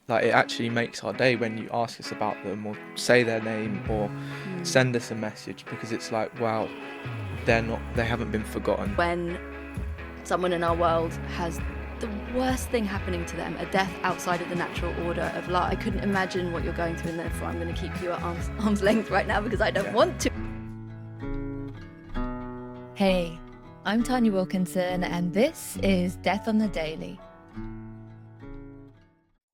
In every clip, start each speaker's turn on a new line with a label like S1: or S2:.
S1: like it actually makes our day when you ask us about them or say their name or send us a message, because it's like, wow, they haven't been forgotten.
S2: When someone in our world has the worst thing happening to them, a death outside of the natural order of life. I couldn't imagine what you're going through, and therefore I'm going to keep you at arm's length right now because I don't want to.
S3: Hey, I'm Tanya Wilkinson, and this is Death on the Daily.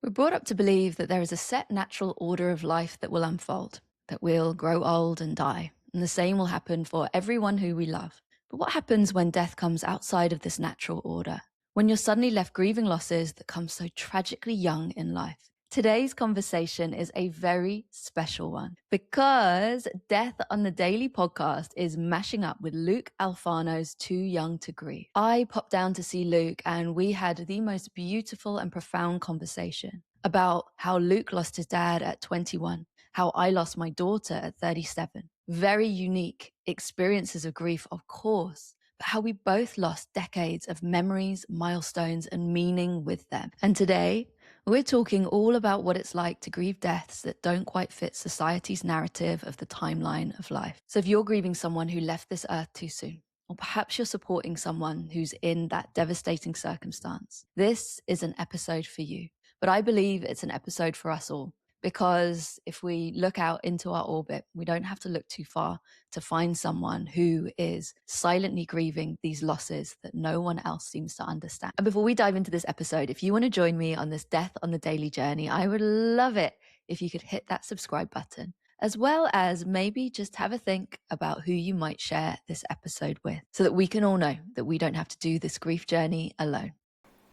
S2: We're brought up to believe that there is a set natural order of life that will unfold, that we'll grow old and die, and the same will happen for everyone who we love. But what happens when death comes outside of this natural order? When you're suddenly left grieving losses that come so tragically young in life? Today's conversation is a very special one because Death on the Daily podcast is mashing up with Luke Alfano's Too Young to Grieve. I popped down to see Luke and we had the most beautiful and profound conversation about how Luke lost his dad at 21, how I lost my daughter at 37. Very unique experiences of grief, of course, but how we both lost decades of memories, milestones, and meaning with them. And today, we're talking all about what it's like to grieve deaths that don't quite fit society's narrative of the timeline of life. So if you're grieving someone who left this earth too soon, or perhaps you're supporting someone who's in that devastating circumstance, this is an episode for you. But I believe it's an episode for us all, because if we look out into our orbit, we don't have to look too far to find someone who is silently grieving these losses that no one else seems to understand. And before we dive into this episode, if you want to join me on this Death on the Daily journey, I would love it if you could hit that subscribe button, as well as maybe just have a think about who you might share this episode with, so that we can all know that we don't have to do this grief journey alone.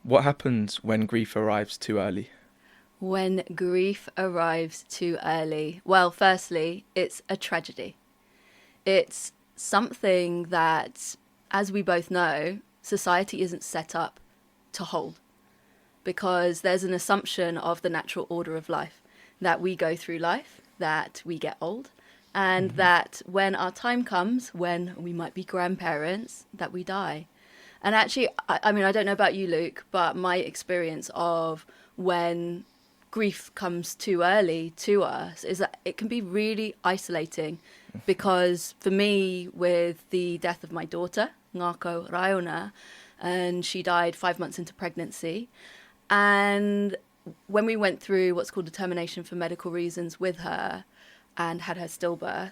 S1: What happens when grief arrives too early?
S2: When grief arrives too early, well, firstly, it's a tragedy. It's something that, as we both know, society isn't set up to hold, because there's an assumption of the natural order of life, that we go through life, that we get old, and that when our time comes, when we might be grandparents, that we die. And actually, I mean, I don't know about you, Luke, but my experience of when grief comes too early to us is that it can be really isolating, because for me, with the death of my daughter, Ngākau Raiona, and she died 5 months into pregnancy, and when we went through what's called a termination for medical reasons with her and had her stillbirth,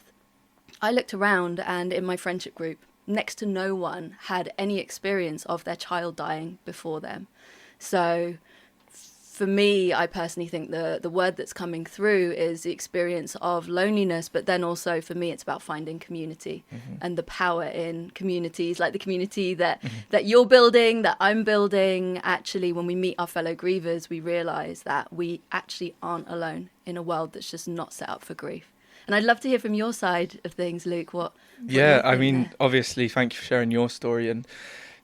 S2: I looked around, and in my friendship group, next to no one had any experience of their child dying before them. So for me, I personally think the word that's coming through is the experience of loneliness, but then also for me, it's about finding community and the power in communities, like the community that you're building, that I'm building. Actually, when we meet our fellow grievers, we realize that we actually aren't alone in a world that's just not set up for grief. And I'd love to hear from your side of things, Luke. What
S1: Yeah, I mean, obviously, thank you for sharing your story, and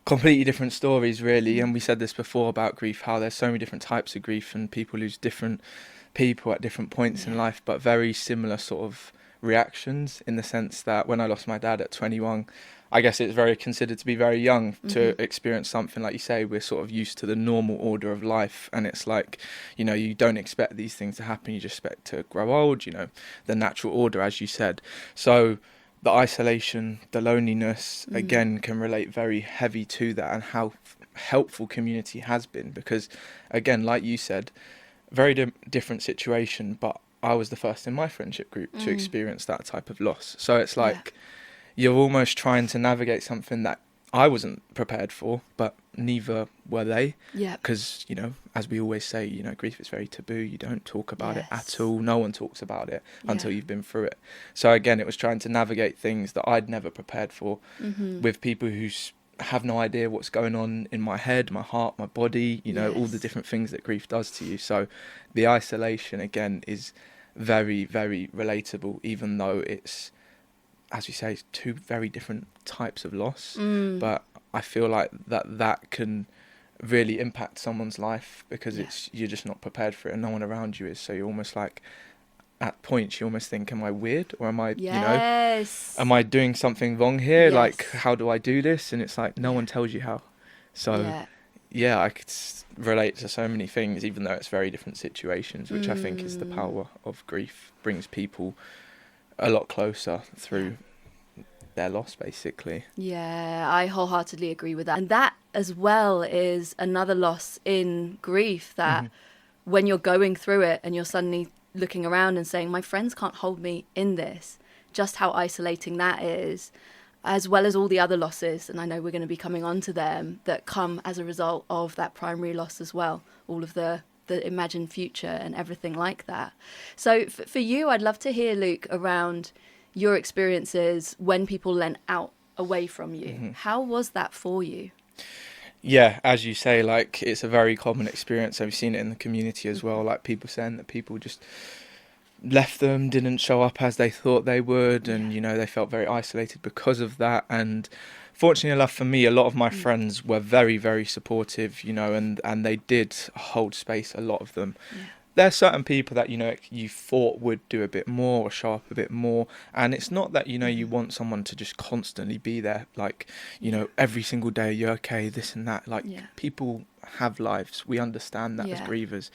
S1: completely different stories, really. And we said this before about grief, how there's so many different types of grief, and people lose different people at different points in life, but very similar sort of reactions, in the sense that when I lost my dad at 21, I guess it's very considered to be very young to experience something. Like you say, we're sort of used to the normal order of life, and it's like, you know, you don't expect these things to happen, you just expect to grow old, you know, the natural order, as you said. So the isolation, the loneliness, again, can relate very heavy to that, and how helpful community has been. Because, again, like you said, very different situation, but I was the first in my friendship group to experience that type of loss. So it's like you're almost trying to navigate something that I wasn't prepared for, but neither were they. Yeah. Because, you know, as we always say, you know, grief is very taboo. You don't talk about it at all. No one talks about it until you've been through it. So again, it was trying to navigate things that I'd never prepared for with people who have no idea what's going on in my head, my heart, my body, you know, all the different things that grief does to you. So the isolation, again, is very, very relatable, even though it's, as we say, two very different types of loss. But I feel like that can really impact someone's life, because you're just not prepared for it, and no one around you is. So you're almost like, at points, you almost think, am I weird? Or am I, you know, am I doing something wrong here? Like, how do I do this? And it's like, no one tells you how. So yeah, I could relate to so many things, even though it's very different situations, which I think is the power of grief. Brings people a lot closer through their loss, basically.
S2: Yeah, I wholeheartedly agree with that. And that as well is another loss in grief, that when you're going through it and you're suddenly looking around and saying, my friends can't hold me in this, just how isolating that is, as well as all the other losses, and I know we're going to be coming on to them, that come as a result of that primary loss as well, all of the imagined future and everything like that. So for you, I'd love to hear, Luke, around your experiences when people lent out away from you. How was that for you?
S1: Yeah, as you say, like, it's a very common experience. I've seen it in the community as well, like people saying that people just left them, didn't show up as they thought they would, and you know, they felt very isolated because of that. And fortunately enough for me, a lot of my friends were very, very supportive, you know, and they did hold space, a lot of them. There are certain people that, you know, you thought would do a bit more or show up a bit more, and it's not that, you know, you want someone to just constantly be there, like, you know, every single day, you're okay, this and that, like, people have lives, we understand that as grievers.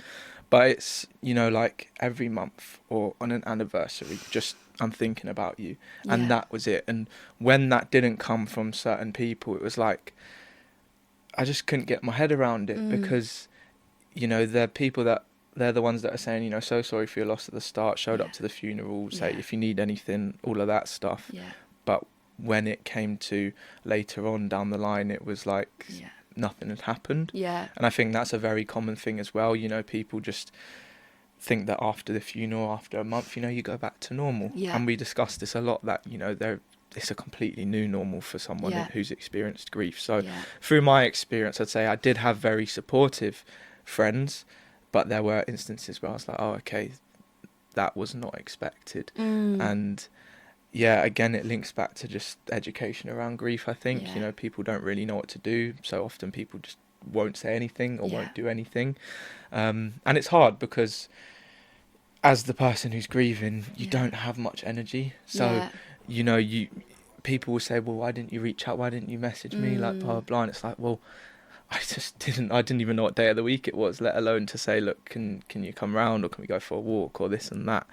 S1: But it's, you know, like every month or on an anniversary, just I'm thinking about you. And that was it. And when that didn't come from certain people, it was like, I just couldn't get my head around it because, you know, they're the ones that are saying, you know, so sorry for your loss at the start, showed up to the funeral, say if you need anything, all of that stuff. But when it came to later on down the line, it was like... nothing had happened. And I think that's a very common thing as well. You know, people just think that after the funeral, after a month, you know, you go back to normal. And we discussed this a lot, that, you know, it's a completely new normal for someone who's experienced grief. So through my experience, I'd say I did have very supportive friends, but there were instances where I was like, oh, okay, that was not expected. And yeah, again, it links back to just education around grief, I think. You know, people don't really know what to do. So often people just won't say anything or won't do anything. And it's hard because as the person who's grieving, you don't have much energy. So, you know, people will say, well, why didn't you reach out? Why didn't you message me? Like, blah, blah, blah. And it's like, well, I didn't even know what day of the week it was, let alone to say, look, can you come round, or can we go for a walk, or this and that.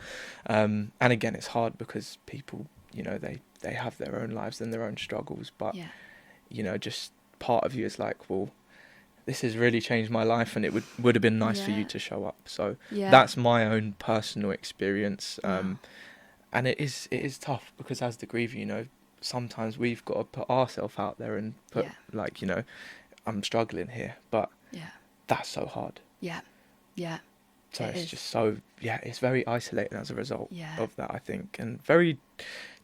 S1: And again, it's hard because people, you know, they have their own lives and their own struggles, but you know, just part of you is like, well, this has really changed my life, and it would have been nice for you to show up. So that's my own personal experience. And it is tough because as the griever, you know, sometimes we've got to put ourselves out there and put like, you know, I'm struggling here, but that's so hard. So it's just so, it's very isolating as a result of that, I think, and very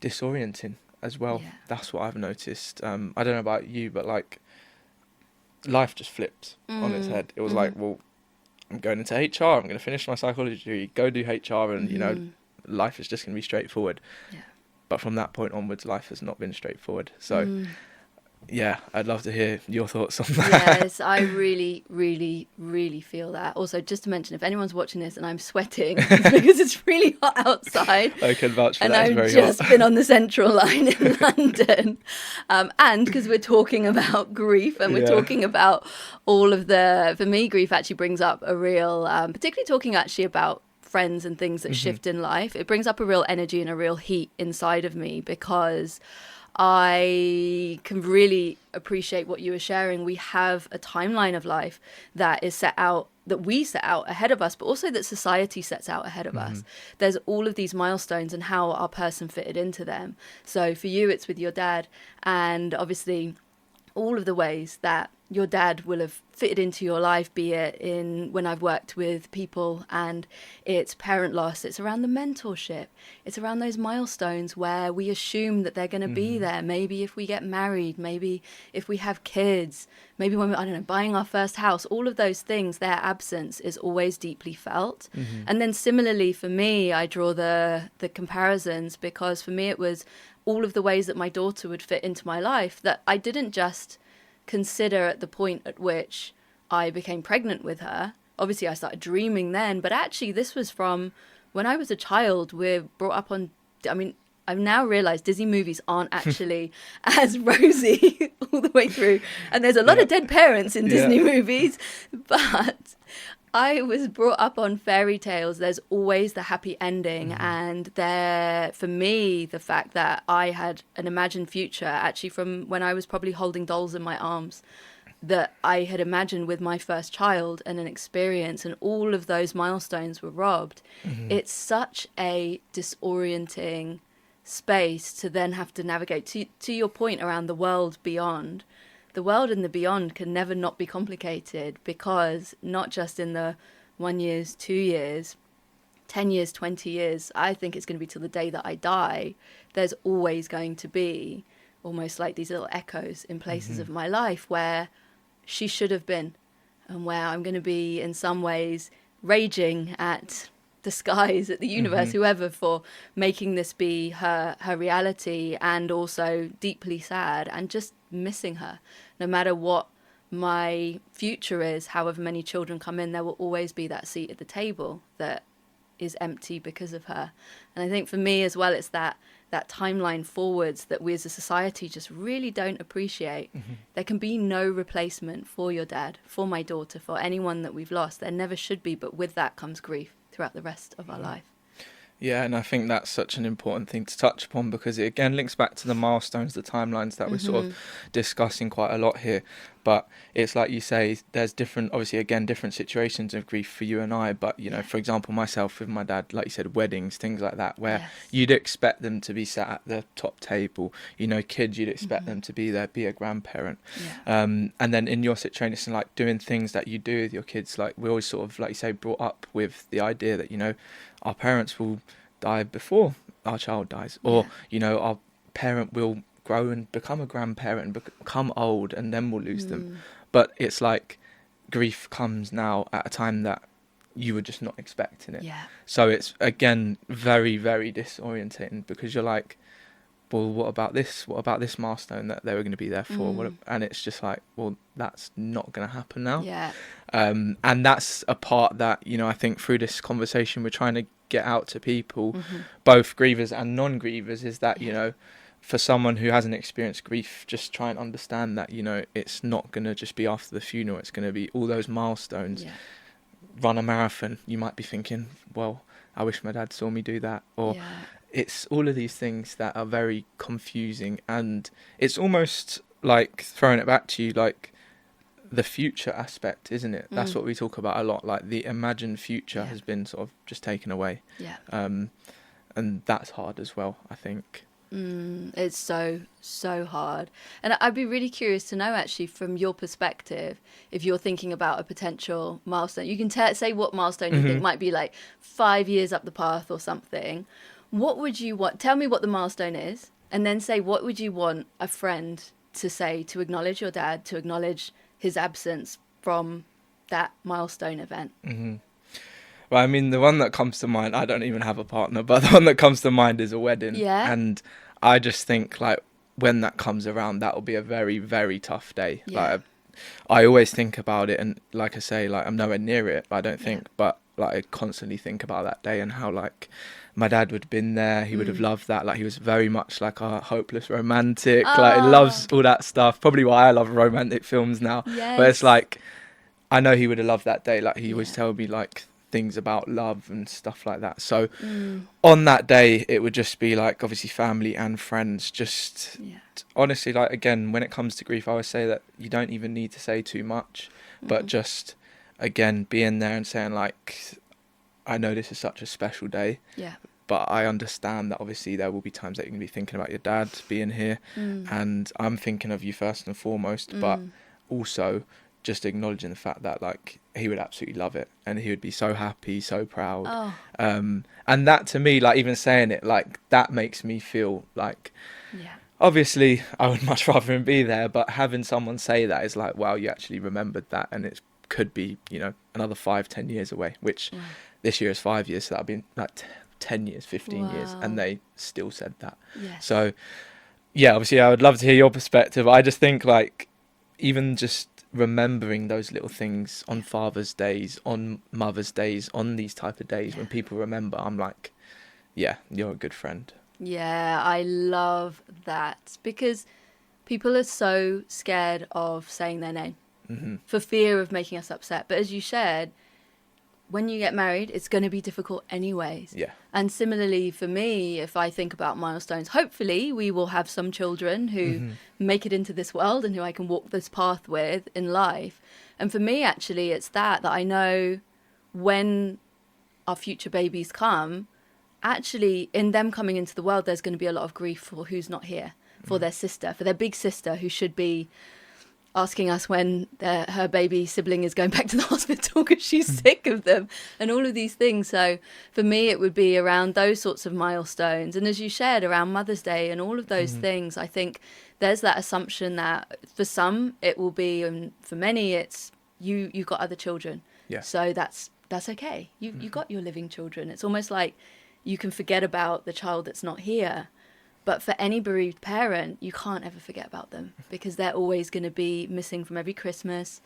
S1: disorienting as well. That's what I've noticed. I don't know about you, but like life just flipped on its head. It was like, well, I'm going into HR, I'm going to finish my psychology degree, go do HR, and you know, life is just going to be straightforward. But from that point onwards, life has not been straightforward. So yeah, I'd love to hear your thoughts on that.
S2: Yes, I really, really, really feel that. Also, just to mention, if anyone's watching this and I'm sweating, it's because it's really hot outside.
S1: I can vouch for
S2: and
S1: that.
S2: I've
S1: It's very
S2: just
S1: hot.
S2: been on the Central Line in London. And because we're talking about grief, and we're talking about all of for me, grief actually brings up a real, particularly talking actually about friends and things that shift in life, it brings up a real energy and a real heat inside of me, because I can really appreciate what you were sharing. We have a timeline of life that is set out, that we set out ahead of us, but also that society sets out ahead of us. There's all of these milestones and how our person fitted into them. So for you, it's with your dad, and obviously all of the ways that your dad will have fitted into your life, be it in when I've worked with people and it's parent loss, it's around the mentorship, it's around those milestones where we assume that they're going to be there. Maybe if we get married, maybe if we have kids, maybe when we're, I don't know, buying our first house, all of those things, their absence is always deeply felt. And then similarly for me, I draw the comparisons, because for me it was all of the ways that my daughter would fit into my life that I didn't just consider at the point at which I became pregnant with her. Obviously I started dreaming then, but actually this was from when I was a child. We're brought up on, I mean, I've now realized Disney movies aren't actually as rosy all the way through. And there's a lot of dead parents in Disney movies, but I was brought up on fairy tales. There's always the happy ending. And for me, the fact that I had an imagined future, actually from when I was probably holding dolls in my arms, that I had imagined with my first child and an experience, and all of those milestones were robbed. It's such a disorienting space to then have to navigate. To your point around the world beyond, the world and the beyond can never not be complicated, because not just in the 1 year, 2 years, 10 years, 20 years, I think it's going to be till the day that I die, there's always going to be almost like these little echoes in places of my life where she should have been, and where I'm going to be in some ways raging at the skies, at the universe, whoever, for making this be her reality, and also deeply sad and just missing her. No matter what my future is, however many children come in, there will always be that seat at the table that is empty because of her. And I think for me as well, it's that timeline forwards that we as a society just really don't appreciate. There can be no replacement for your dad, for my daughter, for anyone that we've lost. There never should be, but with that comes grief throughout the rest of our life.
S1: Yeah, and I think that's such an important thing to touch upon, because it again links back to the milestones, the timelines that we're sort of discussing quite a lot here. But it's like you say, there's different situations of grief for you and I. But, you know, for example, myself with my dad, like you said, weddings, things like that, where you'd expect them to be sat at the top table. You know, kids, you'd expect them to be there, be a grandparent. And then in your situation, it's like doing things that you do with your kids. Like, we always sort of, like you say, brought up with the idea that, you know, our parents will die before our child dies, or you know, our parent will grow and become a grandparent and become old, and then we'll lose them. But it's like grief comes now at a time that you were just not expecting it. So it's again very, very disorientating, because you're like, well, what about this milestone that they were going to be there for? And it's just like, well, that's not going to happen now. And that's a part that, you know, I think through this conversation we're trying to get out to people, both grievers and non-grievers, is that, you know, for someone who hasn't experienced grief, just try and understand that, you know, it's not going to just be after the funeral, it's going to be all those milestones. Run a marathon, you might be thinking, well, I wish my dad saw me do that, or it's all of these things that are very confusing. And it's almost like throwing it back to you, like the future aspect, isn't it? That's what we talk about a lot, like the imagined future has been sort of just taken away. And that's hard as well, I think.
S2: It's so hard. And I'd be really curious to know, actually, from your perspective, if you're thinking about a potential milestone. You can say what milestone you think might be, like 5 years up the path or something. What would you want? Tell me what the milestone is, and then say, what would you want a friend to say to acknowledge your dad, to acknowledge his absence from that milestone event?
S1: Well, I mean, the one that comes to mind, I don't even have a partner, but the one that comes to mind is a wedding. And I just think, like, when that comes around, that will be a very, very tough day. Like, I always think about it, and like I say, like, I'm nowhere near it, I don't think, but like, I constantly think about that day and how, like, my dad would have been there, he would have loved that. Like, he was very much like a hopeless romantic, like, he loves all that stuff, probably why I love romantic films now. But it's like, I know he would have loved that day. Like, he always tell me, like, things about love and stuff like that. So on that day, it would just be like, obviously, family and friends. Just honestly, like, again, when it comes to grief, I always say that you don't even need to say too much, but just, again, being there and saying, like, I know this is such a special day, but I understand that obviously there will be times that you're going to be thinking about your dad being here, and I'm thinking of you first and foremost, but also just acknowledging the fact that, like, he would absolutely love it, and he would be so happy, so proud. And that, to me, like, even saying it, like, that makes me feel like, obviously I would much rather him be there, but having someone say that is like, wow, you actually remembered that, and it could be, you know, another 5-10 years away, which this year is 5 years, so that'll be like 10 years, 15 years, and they still said that. So yeah, obviously I would love to hear your perspective. I just think, like, even just remembering those little things on Father's Days, on Mother's Days, on these type of days when people remember, I'm like, yeah, you're a good friend.
S2: Yeah, I love that, because people are so scared of saying their name for fear of making us upset. But as you shared, when you get married, it's going to be difficult anyways.
S1: Yeah.
S2: And similarly for me, if I think about milestones, hopefully we will have some children who make it into this world and who I can walk this path with in life. And for me, actually, it's that I know when our future babies come, actually in them coming into the world, there's going to be a lot of grief for who's not here, for their sister, for their big sister who should be asking us when her baby sibling is going back to the hospital because she's sick of them, and all of these things. So for me, it would be around those sorts of milestones. And as you shared, around Mother's Day and all of those things, I think there's that assumption that for some it will be, and for many it's you've got other children.
S1: Yeah.
S2: So that's okay. You got your living children. It's almost like you can forget about the child that's not here. But for any bereaved parent, you can't ever forget about them, because they're always going to be missing from every Christmas.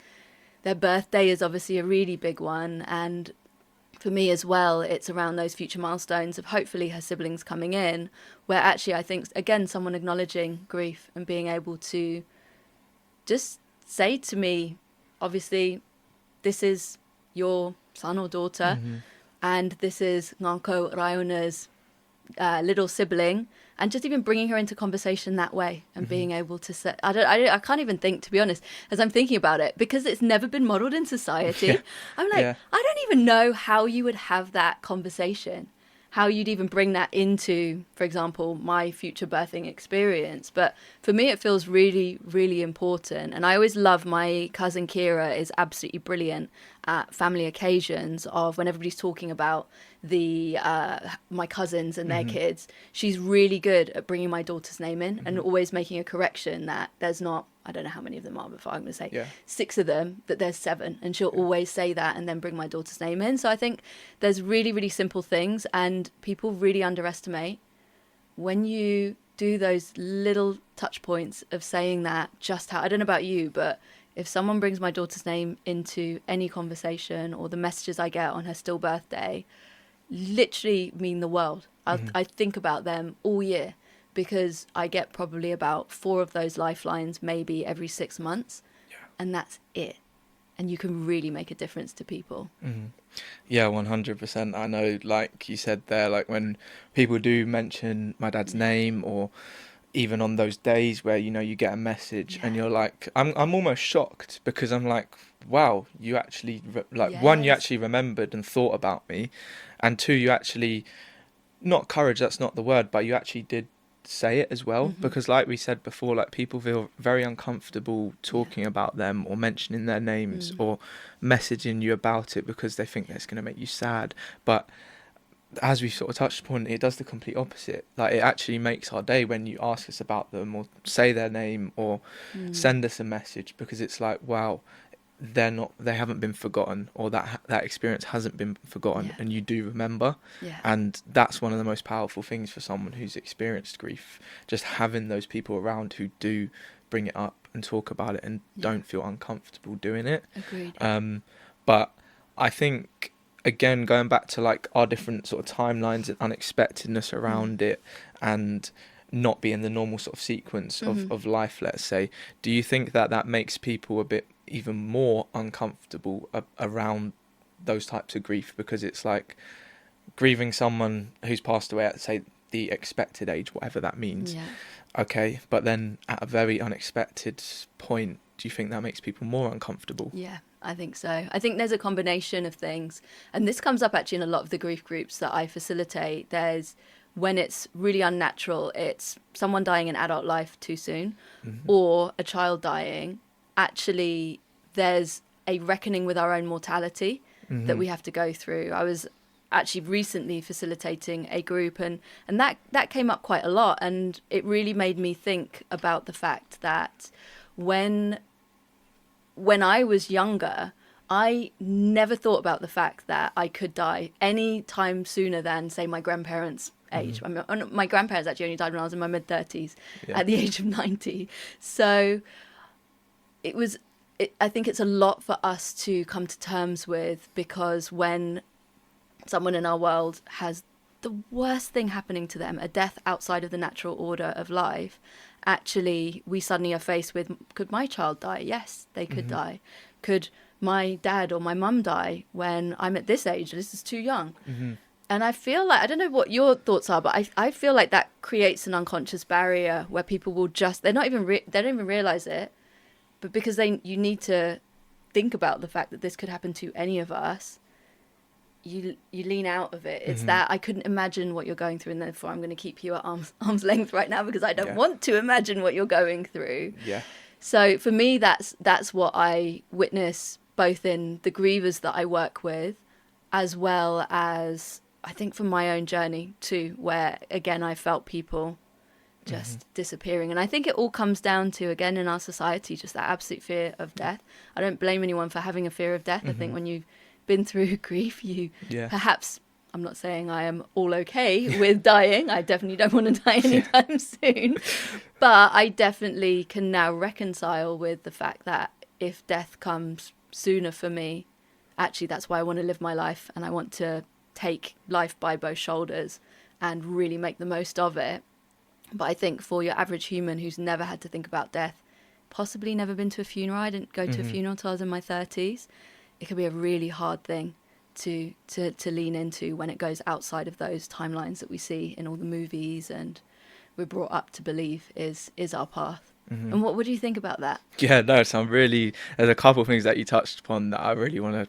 S2: Their birthday is obviously a really big one. And for me as well, it's around those future milestones of hopefully her siblings coming in, where actually I think, again, someone acknowledging grief and being able to just say to me, obviously, this is your son or daughter, and this is Ngākau Raiona's little sibling, and just even bringing her into conversation that way and being able to say, I can't even think, to be honest, as I'm thinking about it, because it's never been modeled in society. I'm like, I don't even know how you would have that conversation, how you'd even bring that into, for example, my future birthing experience. But for me, it feels really, really important. And I always love, my cousin Kira is absolutely brilliant at family occasions of when everybody's talking about the my cousins and their kids. She's really good at bringing my daughter's name in and always making a correction that there's not, I don't know how many of them are, but I'm going to say 6 of them, that there's 7. And she'll always say that and then bring my daughter's name in. So I think there's really, really simple things, and people really underestimate when you do those little touch points of saying that, just how, I don't know about you, but if someone brings my daughter's name into any conversation, or the messages I get on her still birthday, literally mean the world. I think about them all year, because I get probably about 4 of those lifelines maybe every 6 months, and that's it. And you can really make a difference to people.
S1: Yeah, 100%. I know, like you said there, like when people do mention my dad's name, or even on those days where, you know, you get a message and you're like, I'm almost shocked, because I'm like, wow, you actually, one, you actually remembered and thought about me, and 2, you actually, not courage, that's not the word, but you actually did say it as well, because like we said before, like people feel very uncomfortable talking about them or mentioning their names or messaging you about it, because they think that's going to make you sad. But as we sort of touched upon, it does the complete opposite. Like, it actually makes our day when you ask us about them, or say their name, or send us a message, because it's like, wow, they haven't been forgotten, or that experience hasn't been forgotten, and you do remember. And that's one of the most powerful things for someone who's experienced grief, just having those people around who do bring it up and talk about it and don't feel uncomfortable doing it.
S2: Agreed.
S1: But I think, again, going back to like our different sort of timelines and unexpectedness around it, and not being the normal sort of sequence of life, let's say, do you think that makes people a bit even more uncomfortable around those types of grief? Because it's like grieving someone who's passed away at, say, the expected age, whatever that means. Okay, but then at a very unexpected point, do you think that makes people more uncomfortable?
S2: Yeah, I think so. I think there's a combination of things, and this comes up actually in a lot of the grief groups that I facilitate. There's, when it's really unnatural, it's someone dying in adult life too soon, or a child dying. Actually, there's a reckoning with our own mortality that we have to go through. I was actually recently facilitating a group, and that came up quite a lot, and it really made me think about the fact that when I was younger, I never thought about the fact that I could die any time sooner than, say, my grandparents' age. I mean, my grandparents actually only died when I was in my mid-30s, at the age of 90. So I think it's a lot for us to come to terms with, because when someone in our world has the worst thing happening to them, a death outside of the natural order of life, actually we suddenly are faced with, could my child die? Yes, they could die. Could my dad or my mum die when I'm at this age? This is too young. And I feel like, I don't know what your thoughts are, but I feel like that creates an unconscious barrier where people will just, they don't even realize it, but because you need to think about the fact that this could happen to any of us, you lean out of it. It's that I couldn't imagine what you're going through, and therefore I'm going to keep you at arm's length right now because I don't want to imagine what you're going through.
S1: Yeah.
S2: So for me, that's what I witness both in the grievers that I work with, as well as I think from my own journey too, where again I felt people just disappearing. And I think it all comes down to, again, in our society, just that absolute fear of death. I don't blame anyone for having a fear of death. I think when you've been through grief, you perhaps, I'm not saying I am all okay with dying. I definitely don't want to die anytime soon. But I definitely can now reconcile with the fact that if death comes sooner for me, actually that's why I want to live my life, and I want to take life by both shoulders and really make the most of it. But I think for your average human who's never had to think about death, possibly never been to a funeral, I didn't go to a funeral until I was in my 30s, it could be a really hard thing to lean into when it goes outside of those timelines that we see in all the movies and we're brought up to believe is our path. And what do you think about that?
S1: Yeah, no, so there's a couple of things that you touched upon that I really want to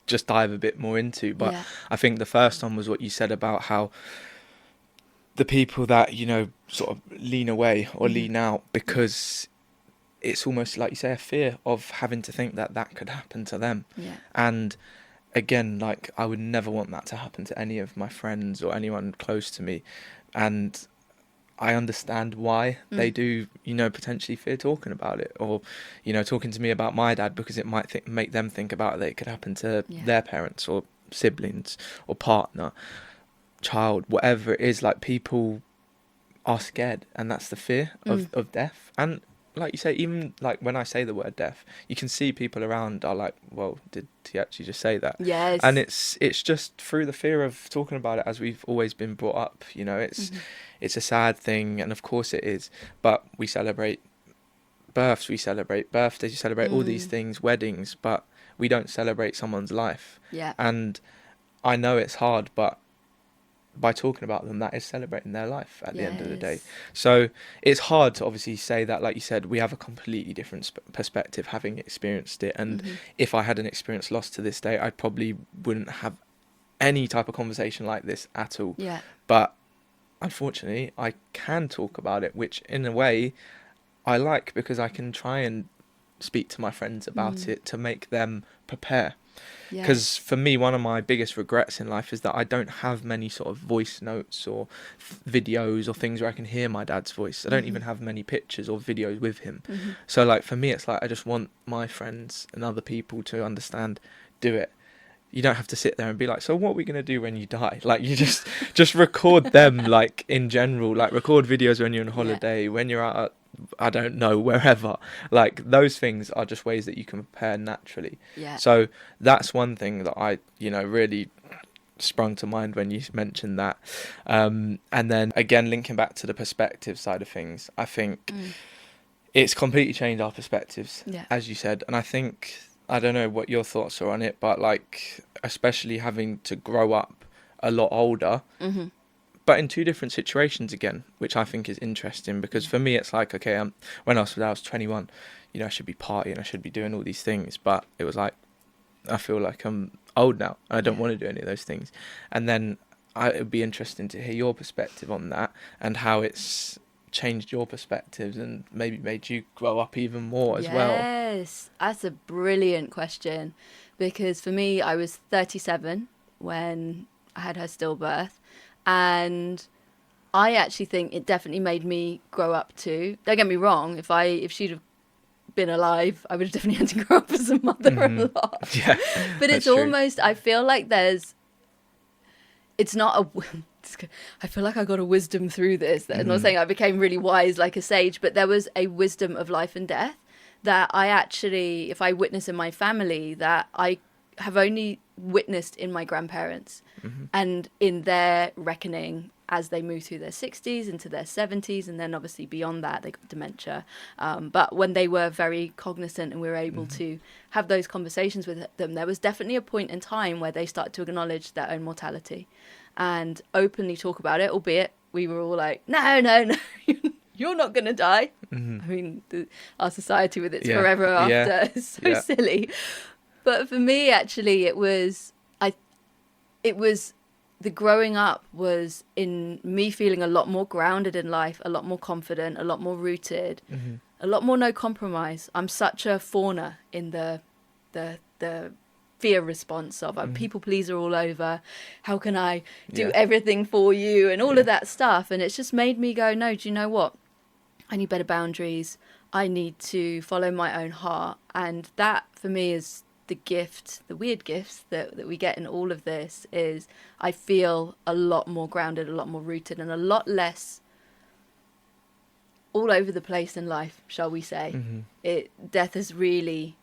S1: just dive a bit more into. But I think the first one was what you said about how the people that, you know, sort of lean away or lean out because it's almost like you say a fear of having to think that could happen to them. And again, like I would never want that to happen to any of my friends or anyone close to me, and I understand why they do, you know, potentially fear talking about it, or, you know, talking to me about my dad, because it might make them think about that it could happen to their parents or siblings or partner, child, whatever it is. Like, people are scared, and that's the fear of death. And like you say, even like when I say the word death, you can see people around are like, well, did he actually just say that?
S2: Yes.
S1: And it's just through the fear of talking about it, as we've always been brought up, you know. It's a sad thing, and of course it is, but we celebrate births, we celebrate birthdays, we celebrate all these things, weddings, but we don't celebrate someone's life. And I know it's hard, but by talking about them, that is celebrating their life at the end of the day. So it's hard to obviously say that, like you said, we have a completely different perspective having experienced it. And if I hadn't experienced loss to this day, I probably wouldn't have any type of conversation like this at all. But unfortunately, I can talk about it, which in a way I like, because I can try and speak to my friends about it to make them prepare. Because for me, one of my biggest regrets in life is that I don't have many sort of voice notes or videos or things where I can hear my dad's voice. I don't even have many pictures or videos with him. So like for me, it's like I just want my friends and other people to understand, do it. You don't have to sit there and be like, so what are we going to do when you die? Like, you just record them, like, in general. Like, record videos when you're on holiday, when you're out at, I don't know, wherever. Like, those things are just ways that you can prepare naturally. So that's one thing that I, you know, really sprung to mind when you mentioned that. And then, again, linking back to the perspective side of things, I think it's completely changed our perspectives, as you said. And I think, I don't know what your thoughts are on it, but like, especially having to grow up a lot older, but in two different situations again, which I think is interesting, because for me, it's like, okay, when I was 21, you know, I should be partying, I should be doing all these things, but it was like, I feel like I'm old now, and I don't want to do any of those things. And then it would be interesting to hear your perspective on that, and how it's changed your perspectives and maybe made you grow up even more as well.
S2: Yes, that's a brilliant question, because for me, I was 37 when I had her stillbirth, and I actually think it definitely made me grow up too. Don't get me wrong, if she'd have been alive, I would have definitely had to grow up as a mother a lot. But it's almost, I feel like it's not I feel like I got a wisdom through this. I'm not saying I became really wise like a sage, but there was a wisdom of life and death that I actually, if I witness in my family, that I have only witnessed in my grandparents and in their reckoning as they move through their 60s into their 70s, and then obviously beyond that they got dementia, but when they were very cognizant and we were able to have those conversations with them, there was definitely a point in time where they started to acknowledge their own mortality and openly talk about it, albeit we were all like, no, you're not going to die. I mean, our society with its forever after is so silly. But for me, actually, it was the growing up was in me feeling a lot more grounded in life, a lot more confident, a lot more rooted, a lot more no compromise. I'm such a fawner in the fear response of I'm people pleaser all over. How can I do everything for you and all of that stuff? And it's just made me go, no, do you know what? I need better boundaries. I need to follow my own heart. And that for me is the gift, the weird gifts that we get in all of this is I feel a lot more grounded, a lot more rooted, and a lot all over the place in life, shall we say. Death has really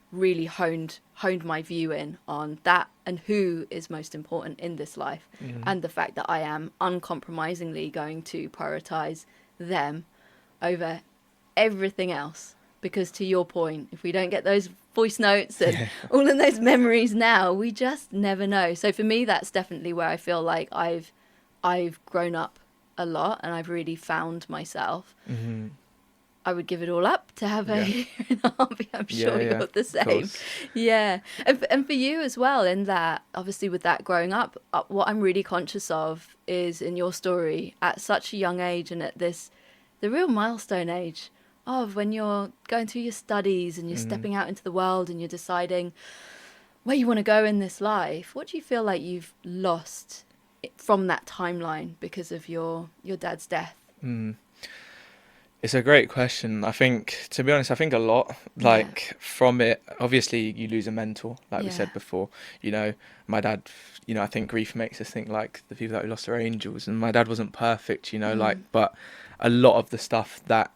S2: honed my view in on that and who is most important in this life, and the fact that I am uncompromisingly going to prioritize them over everything else. Because to your point, if we don't get those voice notes and all of those memories now, we just never know. So for me, that's definitely where I feel like I've grown up a lot and I've really found myself. I would give it all up to have a year and a half. I'm sure you're the same. Yeah. And for you as well, in that, obviously with that growing up, what I'm really conscious of is in your story at such a young age and at the real milestone age of when you're going through your studies and you're stepping out into the world and you're deciding where you want to go in this life. What do you feel like you've lost from that timeline because of your dad's death?
S1: It's a great question. I think, to be honest, a lot. From it, obviously you lose a mentor, like we said before. You know, my dad, I think grief makes us think like the people that we lost are angels, and my dad wasn't perfect, but a lot of the stuff that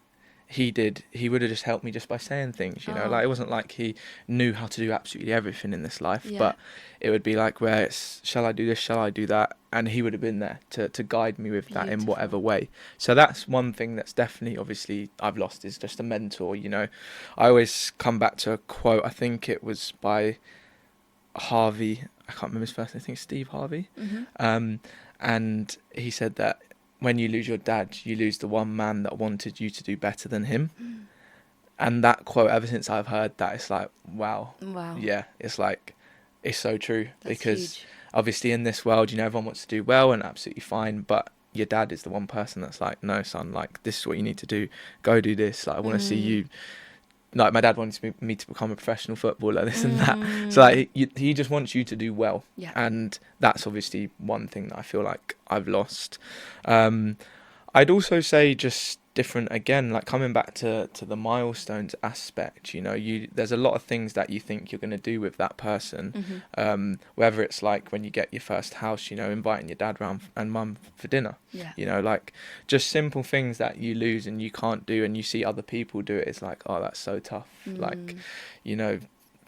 S1: he did, he would have just helped me just by saying things, it wasn't like he knew how to do absolutely everything in this life, but it would be like where it's, shall I do this, shall I do that, and he would have been there to guide me with that in whatever way. So that's one thing that's definitely, obviously, I've lost, is just a mentor. I always come back to a quote, I think it was by Harvey, I can't remember his first name, I think Steve Harvey, and he said that when you lose your dad, you lose the one man that wanted you to do better than him. And that quote, ever since I've heard that, it's like, wow. Yeah, it's like, it's so true. That's because huge. Obviously in this world, everyone wants to do well and absolutely fine, but your dad is the one person that's like, no, son, like, this is what you need to do. Go do this. Like, I want to see you. Like, my dad wanted me to become a professional footballer, this and that. So like, he just wants you to do well. Yeah. And that's obviously one thing that I feel like I've lost. I'd also say just different, again, like coming back to the milestones aspect, there's a lot of things that you think you're going to do with that person. Whether it's like when you get your first house, inviting your dad round and mum for dinner. Yeah. Like just simple things that you lose and you can't do, and you see other people do it. It's like, oh, that's so tough. Like,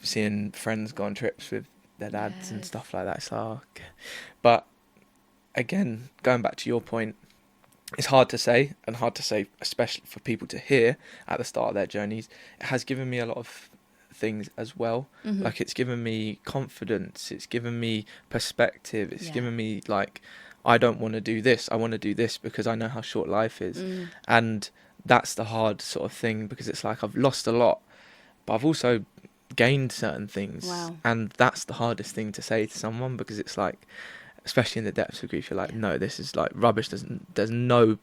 S1: seeing friends go on trips with their dads and stuff like that. It's like, oh, okay. But again, going back to your point, it's hard to say, especially for people to hear at the start of their journeys. It has given me a lot of things as well. Like, it's given me confidence, it's given me perspective, it's given me like, I don't want to do this, I want to do this because I know how short life is. And that's the hard sort of thing, because it's like I've lost a lot, but I've also gained certain things. And that's the hardest thing to say to someone, because it's like, especially in the depths of grief, you're like, no, this is like rubbish. Nothing's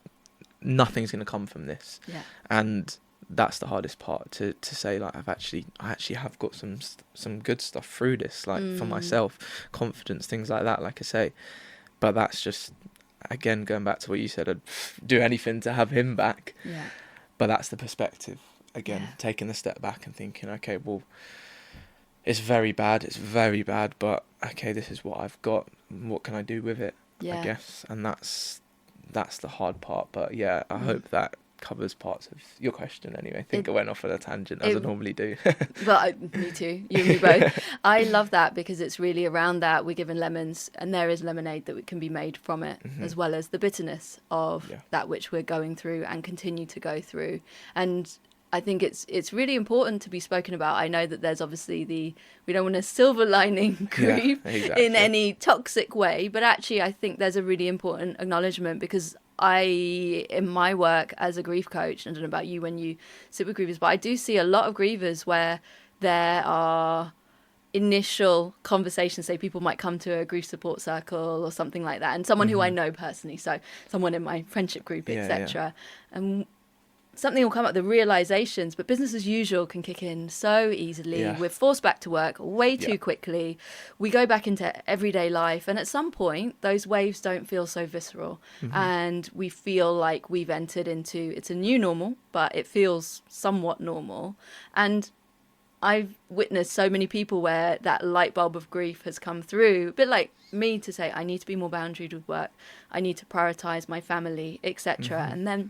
S1: going to come from this. And that's the hardest part to say, like, I actually have got some good stuff through this, like for myself, confidence, things like that, like I say. But that's just, again, going back to what you said, I'd do anything to have him back. But that's the perspective, again, taking a step back and thinking, okay, well, it's very bad, but okay, this is what I've got. What can I do with it? I guess. And that's the hard part. But yeah, I hope that covers parts of your question anyway. I think I went off on a tangent as I normally do.
S2: Well, me too. You and me both. I love that because it's really around that we're given lemons and there is lemonade that can be made from it, as well as the bitterness of that which we're going through and continue to go through. And I think it's really important to be spoken about. I know that there's obviously we don't want a silver lining grief in any toxic way, but actually I think there's a really important acknowledgement, because in my work as a grief coach, I don't know about you when you sit with grievers, but I do see a lot of grievers where there are initial conversations, say people might come to a grief support circle or something like that, and someone who I know personally, so someone in my friendship group, etc. And something will come up, the realizations, but business as usual can kick in so easily. We're forced back to work way too quickly. We go back into everyday life, and at some point those waves don't feel so visceral, and we feel like we've entered into, it's a new normal, but it feels somewhat normal. And I've witnessed so many people where that light bulb of grief has come through, a bit like me, to say I need to be more boundaried with work, I need to prioritize my family, etc. And then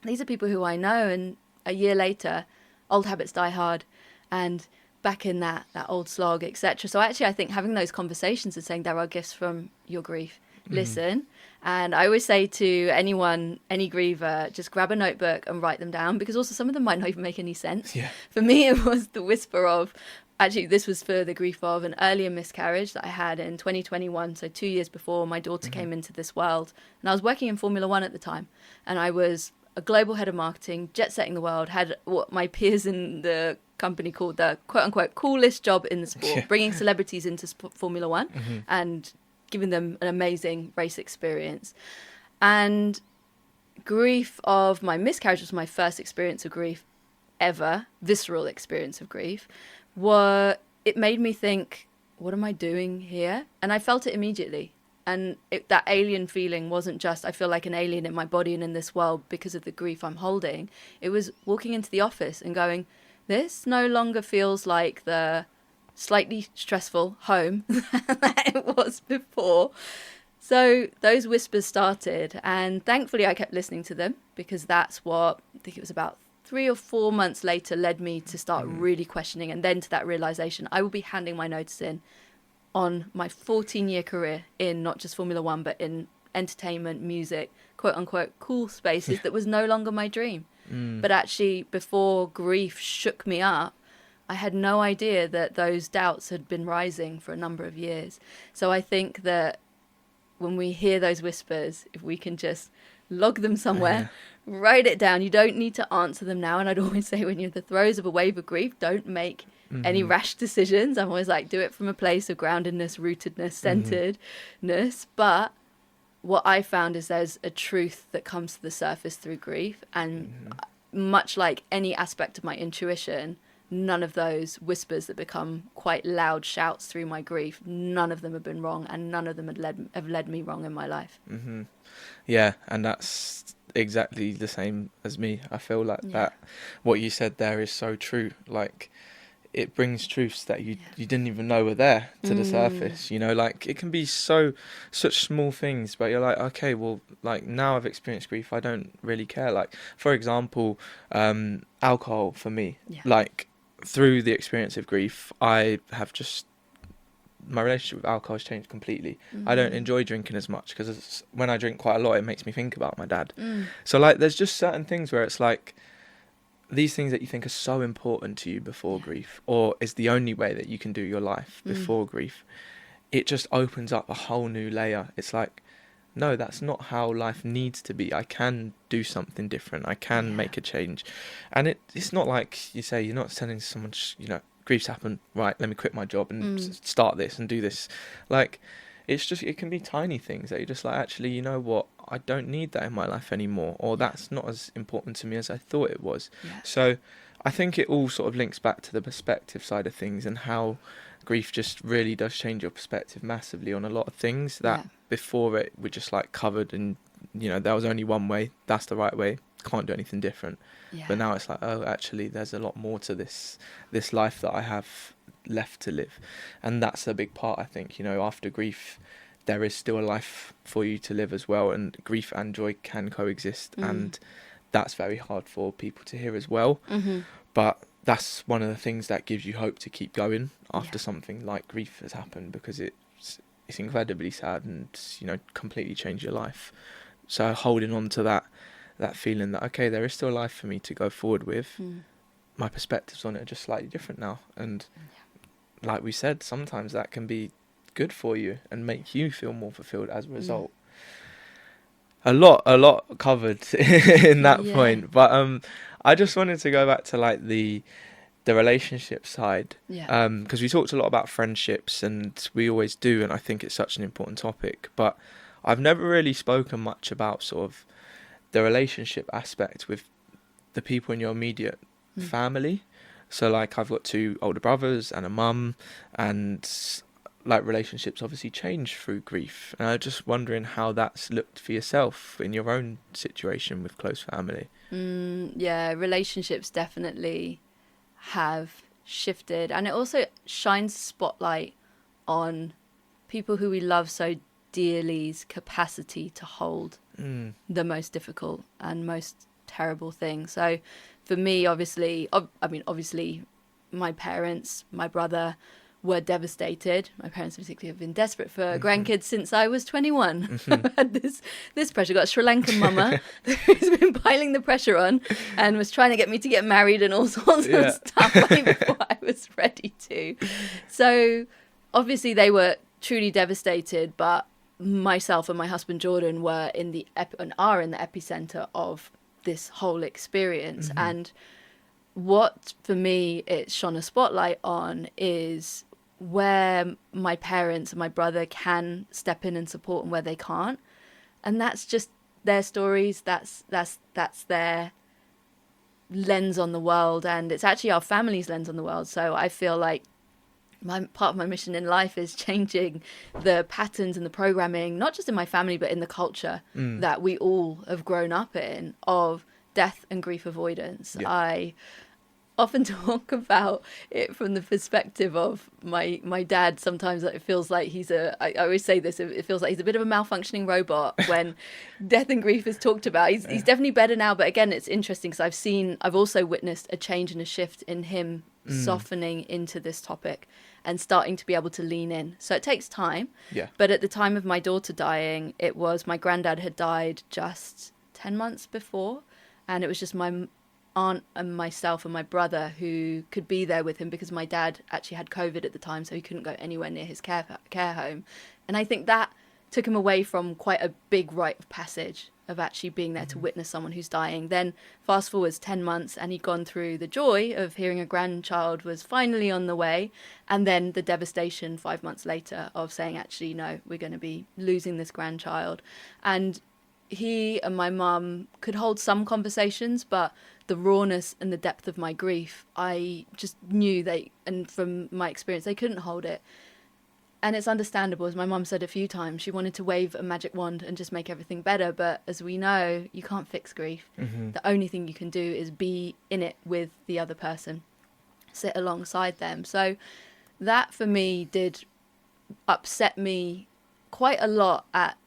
S2: these are people who I know, and a year later, old habits die hard, and back in that old slog, etc. So actually, I think having those conversations and saying there are gifts from your grief, listen. And I always say to anyone, any griever, just grab a notebook and write them down, because also some of them might not even make any sense. For me, it was the whisper of, actually, this was for the grief of an earlier miscarriage that I had in 2021, so 2 years before my daughter came into this world. And I was working in Formula One at the time, and I was a global head of marketing, jet-setting the world, had what my peers in the company called the quote-unquote coolest job in the sport, bringing celebrities into Formula One and giving them an amazing race experience. And grief of my miscarriage was my first experience of grief ever, visceral experience of grief. It made me think, what am I doing here? And I felt it immediately. And that alien feeling wasn't just, I feel like an alien in my body and in this world because of the grief I'm holding. It was walking into the office and going, this no longer feels like the slightly stressful home that it was before. So those whispers started, and thankfully I kept listening to them, because that's what, I think it was about 3 or 4 months later, led me to start really questioning, and then to that realization, I will be handing my notice in on my 14-year career in not just Formula One, but in entertainment, music, quote-unquote cool spaces that was no longer my dream. But actually, before grief shook me up, I had no idea that those doubts had been rising for a number of years. So I think that when we hear those whispers, if we can just log them somewhere, write it down. You don't need to answer them now. And I'd always say, when you're in the throes of a wave of grief, don't make any rash decisions. I'm always like, do it from a place of groundedness, rootedness, centeredness. But what I found is there's a truth that comes to the surface through grief. And much like any aspect of my intuition, none of those whispers that become quite loud shouts through my grief, none of them have been wrong, and none of them have led me wrong in my life.
S1: Yeah, and that's exactly the same as me. I feel like that what you said there is so true. Like, it brings truths that you didn't even know were there to the surface, you know, like it can be such small things, but you're like, okay, well, like now I've experienced grief, I don't really care. Like, for example, alcohol for me, like through the experience of grief, I have just, my relationship with alcohol has changed completely. I don't enjoy drinking as much, because when I drink quite a lot, it makes me think about my dad. So like, there's just certain things where it's like, these things that you think are so important to you before grief, or is the only way that you can do your life before grief, it just opens up a whole new layer. It's like, no, that's not how life needs to be. I can do something different. I can make a change. And it's not like you say, you're not telling someone, you know, grief's happened, right, let me quit my job and start this and do this. Like, it's just, it can be tiny things that you're just like, actually, you know what, I don't need that in my life anymore, or that's not as important to me as I thought it was. So I think it all sort of links back to the perspective side of things, and how grief just really does change your perspective massively on a lot of things that before it were just like covered, and you know, there was only one way, that's the right way, can't do anything different. But now it's like, oh, actually there's a lot more to this life that I have left to live. And that's a big part, I think, you know, after grief there is still a life for you to live as well, and grief and joy can coexist. And that's very hard for people to hear as well. But that's one of the things that gives you hope to keep going after something like grief has happened, because it's incredibly sad and, you know, completely changed your life. So holding on to that feeling that, okay, there is still life for me to go forward with. My perspectives on it are just slightly different now. And like we said, sometimes that can be good for you and make you feel more fulfilled as a result. A lot covered in that point. But I just wanted to go back to like the relationship side, because we talked a lot about friendships, and we always do, and I think it's such an important topic, but I've never really spoken much about sort of the relationship aspect with the people in your immediate family. So like I've got 2 older brothers and a mum, and like relationships obviously change through grief, and I'm just wondering how that's looked for yourself in your own situation with close family.
S2: Relationships definitely have shifted, and it also shines a spotlight on people who we love so dearly's capacity to hold the most difficult and most terrible things. So for me, obviously my parents, my brother, were devastated. My parents particularly have been desperate for grandkids since I was 21. I've had this pressure. Got a Sri Lankan mama who's been piling the pressure on and was trying to get me to get married and all sorts of stuff before I was ready to. So obviously they were truly devastated, but myself and my husband Jordan were are in the epicenter of this whole experience. And what for me it shone a spotlight on is where my parents and my brother can step in and support and where they can't, and that's just their stories, that's their lens on the world, and it's actually our family's lens on the world. So I feel like part of my mission in life is changing the patterns and the programming, not just in my family but in the culture that we all have grown up in, of death and grief avoidance. I often talk about it from the perspective of my dad. Sometimes it feels like I always say this, it feels like he's a bit of a malfunctioning robot when death and grief is talked about. He's definitely better now, but again, it's interesting because I've also witnessed a change and a shift in him softening into this topic and starting to be able to lean in. So it takes time. But at the time of my daughter dying, it was my granddad had died just 10 months before, and it was just my aunt and myself and my brother who could be there with him, because my dad actually had COVID at the time, so he couldn't go anywhere near his care home. And I think that took him away from quite a big rite of passage of actually being there to witness someone who's dying. Then fast forwards 10 months and he'd gone through the joy of hearing a grandchild was finally on the way, and then the devastation 5 months later of saying, actually, no, we're going to be losing this grandchild. And he and my mum could hold some conversations, but the rawness and the depth of my grief, I just knew and from my experience, they couldn't hold it. And it's understandable, as my mum said a few times, she wanted to wave a magic wand and just make everything better. But as we know, you can't fix grief. The only thing you can do is be in it with the other person, sit alongside them. So that for me did upset me quite a lot at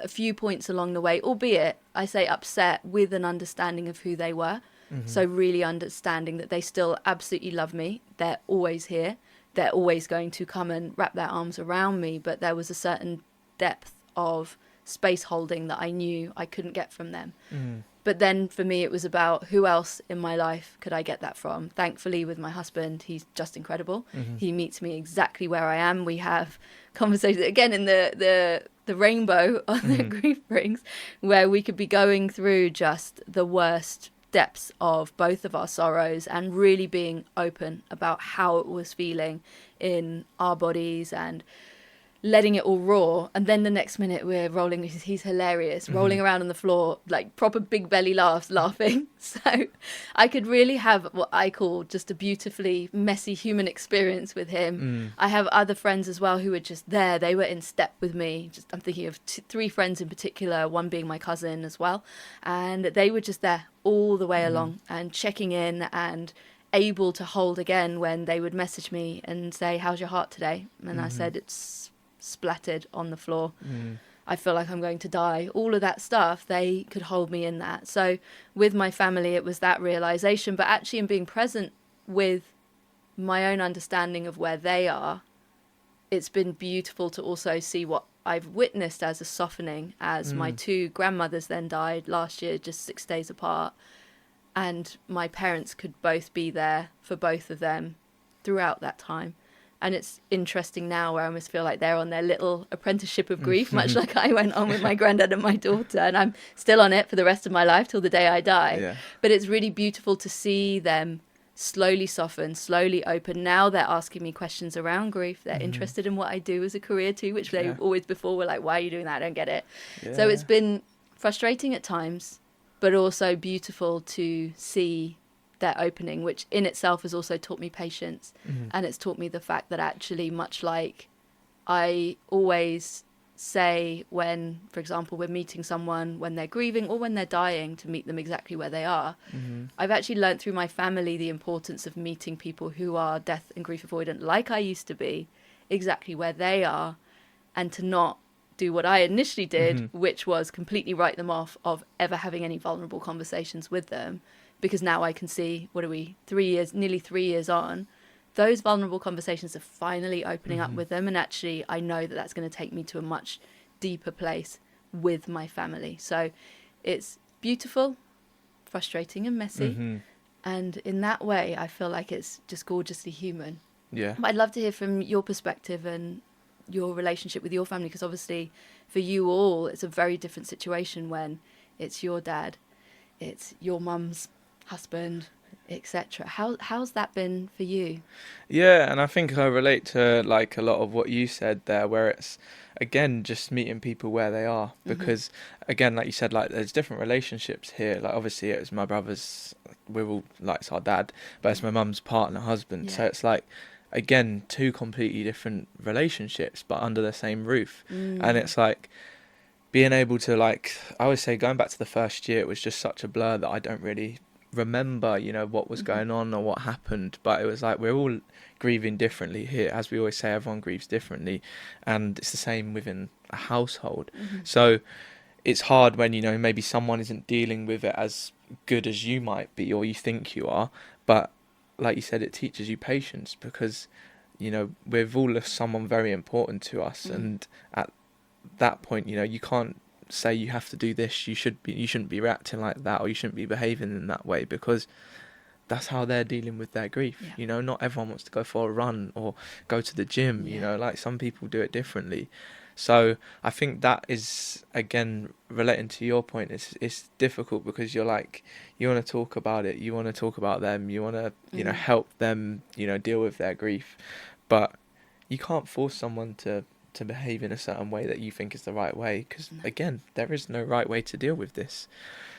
S2: a few points along the way, albeit I say upset with an understanding of who they were. So really understanding that they still absolutely love me. They're always here. They're always going to come and wrap their arms around me. But there was a certain depth of space holding that I knew I couldn't get from them. But then for me, it was about who else in my life could I get that from? Thankfully, with my husband, he's just incredible. He meets me exactly where I am. We have conversations, again, in the rainbow on the grief brings, where we could be going through just the worst depths of both of our sorrows and really being open about how it was feeling in our bodies and letting it all raw. And then the next minute we're rolling, he's hilarious, rolling around on the floor, like proper big belly laughing. So I could really have what I call just a beautifully messy human experience with him. I have other friends as well who were just there. They were in step with me. I'm thinking of 3 friends in particular, one being my cousin as well. And they were just there all the way along and checking in and able to hold again when they would message me and say, how's your heart today? And I said, it's splattered on the floor. I feel like I'm going to die, all of that stuff, they could hold me in that. So with my family, it was that realization, but actually in being present with my own understanding of where they are, it's been beautiful to also see what I've witnessed as a softening, as my two grandmothers then died last year, just 6 days apart. And my parents could both be there for both of them throughout that time. And it's interesting now where I almost feel like they're on their little apprenticeship of grief, much like I went on with my granddad and my daughter. And I'm still on it for the rest of my life till the day I die.
S1: Yeah.
S2: But it's really beautiful to see them slowly soften, slowly open. Now they're asking me questions around grief. They're interested in what I do as a career too, which they always before were like, why are you doing that? I don't get it.
S1: Yeah.
S2: So it's been frustrating at times, but also beautiful to see their opening, which in itself has also taught me patience. And it's taught me the fact that actually, much like I always say when, for example, we're meeting someone when they're grieving or when they're dying, to meet them exactly where they are, I've actually learned through my family the importance of meeting people who are death and grief avoidant like I used to be, exactly where they are, and to not do what I initially did, which was completely write them off of ever having any vulnerable conversations with them. Because now I can see, what are we, nearly 3 years on, those vulnerable conversations are finally opening up with them. And actually, I know that that's going to take me to a much deeper place with my family. So it's beautiful, frustrating and messy. And in that way, I feel like it's just gorgeously human.
S1: Yeah.
S2: But I'd love to hear from your perspective and your relationship with your family, because obviously for you all, it's a very different situation when it's your dad, it's your mum's husband, etc. How's that been for you?
S1: Yeah, and I think I relate to like a lot of what you said there, where it's again just meeting people where they are, because again, like you said, like there's different relationships here. Like obviously it was my brother's, we're all like, it's our dad, but it's my mum's partner, husband. So it's like, again, two completely different relationships, but under the same roof. And it's like being able to, like, I always say, going back to the first year, it was just such a blur that I don't really remember, you know, what was going on or what happened. But it was like we're all grieving differently here. As we always say, everyone grieves differently, and it's the same within a household. So it's hard when, you know, maybe someone isn't dealing with it as good as you might be or you think you are, but like you said, it teaches you patience, because, you know, we've all lost someone very important to us, and at that point, you know, you can't say you have to do this, you shouldn't be reacting like that, or you shouldn't be behaving in that way, because that's how they're dealing with their grief. You know, not everyone wants to go for a run or go to the gym, you know, like some people do it differently. So I think that is, again, relating to your point, it's difficult, because you're like, you want to talk about it, you want to talk about them, you want to, you know, help them, you know, deal with their grief, but you can't force someone to behave in a certain way that you think is the right way, because again, there is no right way to deal with this.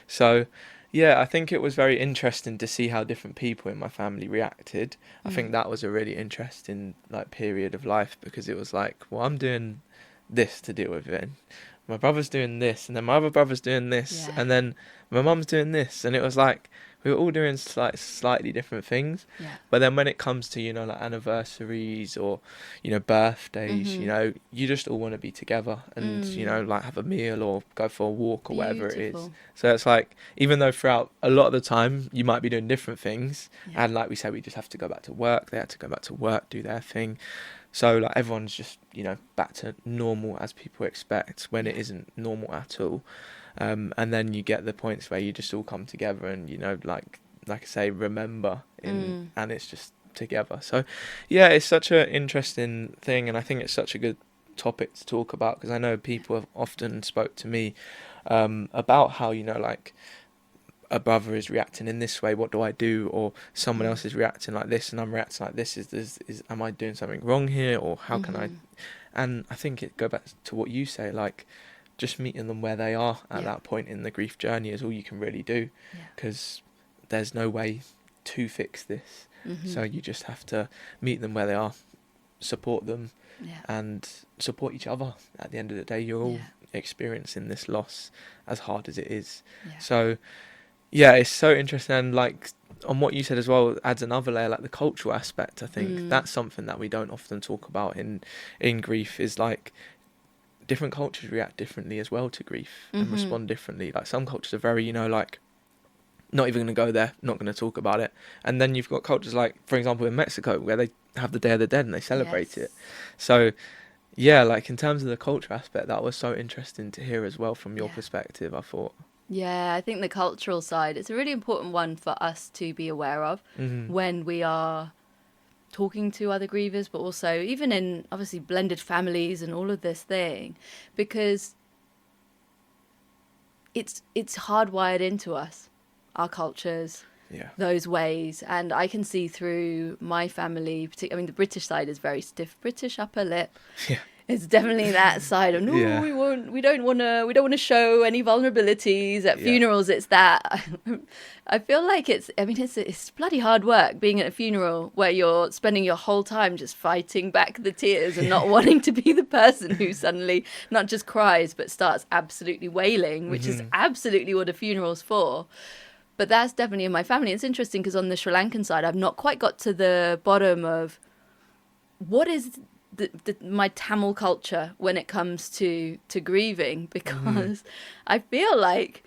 S1: So yeah, I think it was very interesting to see how different people in my family reacted. I think that was a really interesting like period of life, because it was like, well, I'm doing this to deal with it, and my brother's doing this, and then my other brother's doing this, and then my mum's doing this, and it was like we were all doing slightly different things. But then when it comes to, you know, like anniversaries or, you know, birthdays, you know, you just all want to be together and, you know, like have a meal or go for a walk or whatever it is. So it's like, even though throughout a lot of the time you might be doing different things, and like we said, we just have to go back to work, they had to go back to work, do their thing. So like everyone's just, you know, back to normal as people expect, when it isn't normal at all. And then you get the points where you just all come together and, you know, like I say, remember and it's just together. So yeah, it's such an interesting thing, and I think it's such a good topic to talk about, because I know people have often spoke to me about how, you know, like a brother is reacting in this way, what do I do? Or someone else is reacting like this and I'm reacting like this. Is am I doing something wrong here, or how can I? And I think it go back to what you say, like just meeting them where they are at that point in the grief journey is all you can really do, because there's no way to fix this. So you just have to meet them where they are, support them, and support each other. At the end of the day, you're all experiencing this loss, as hard as it is. So yeah, it's so interesting, and like on what you said as well adds another layer, like the cultural aspect. I think that's something that we don't often talk about in grief, is like different cultures react differently as well to grief and respond differently. Like some cultures are very, you know, like not even going to go there, not going to talk about it. And then you've got cultures like, for example, in Mexico, where they have the Day of the Dead and they celebrate it. So, yeah, like in terms of the culture aspect, that was so interesting to hear as well from your perspective, I thought.
S2: Yeah, I think the cultural side, it's a really important one for us to be aware of when we are talking to other grievers, but also even in obviously blended families and all of this thing, because it's hardwired into us, our cultures, those ways. And I can see through my family, I mean, the British side is very stiff, British upper lip. Yeah. It's definitely that side of, we don't want to show any vulnerabilities at funerals. It's that. I feel like it's bloody hard work being at a funeral where you're spending your whole time just fighting back the tears and not wanting to be the person who suddenly not just cries, but starts absolutely wailing, which is absolutely what a funeral's for. But that's definitely in my family. It's interesting because on the Sri Lankan side, I've not quite got to the bottom of what is my Tamil culture when it comes to grieving, because I feel like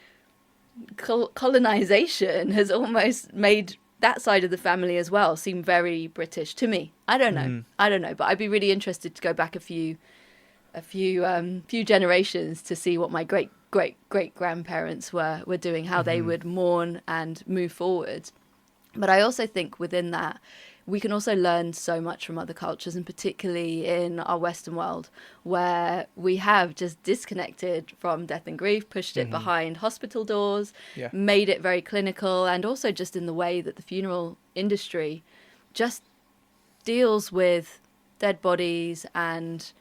S2: colonization has almost made that side of the family as well seem very British to me. I don't know, but I'd be really interested to go back a few generations to see what my great grandparents were doing, how they would mourn and move forward. But I also think within that, we can also learn so much from other cultures, and particularly in our Western world, where we have just disconnected from death and grief, pushed it behind hospital doors, made it very clinical, and also just in the way that the funeral industry just deals with dead bodies. And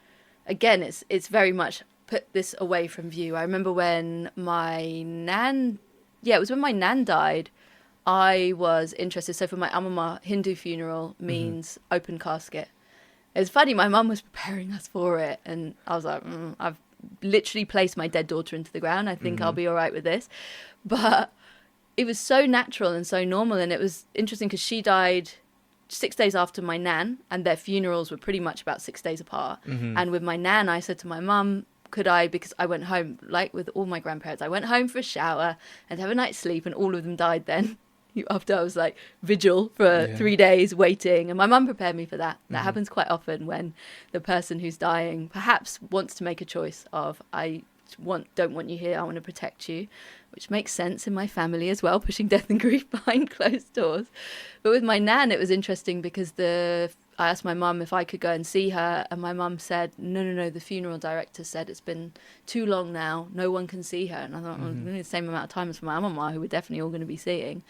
S2: again, it's very much put this away from view. I remember when my nan died, I was interested. So for my Amama, Hindu funeral means open casket. It's funny, my mum was preparing us for it, and I was like, I've literally placed my dead daughter into the ground. I think I'll be all right with this. But it was so natural and so normal, and it was interesting because she died 6 days after my nan, and their funerals were pretty much about 6 days apart. And with my nan, I said to my mum, could I, because I went home, like with all my grandparents, I went home for a shower and have a night's sleep, and all of them died then. After I was like vigil for 3 days waiting, and my mum prepared me for that. That happens quite often when the person who's dying perhaps wants to make a choice of, don't want you here, I want to protect you, which makes sense in my family as well, pushing death and grief behind closed doors. But with my nan, it was interesting because I asked my mum if I could go and see her, and my mum said, no, the funeral director said it's been too long now, no one can see her. And I thought, well, the same amount of time as for my mama, who we're definitely all going to be seeing.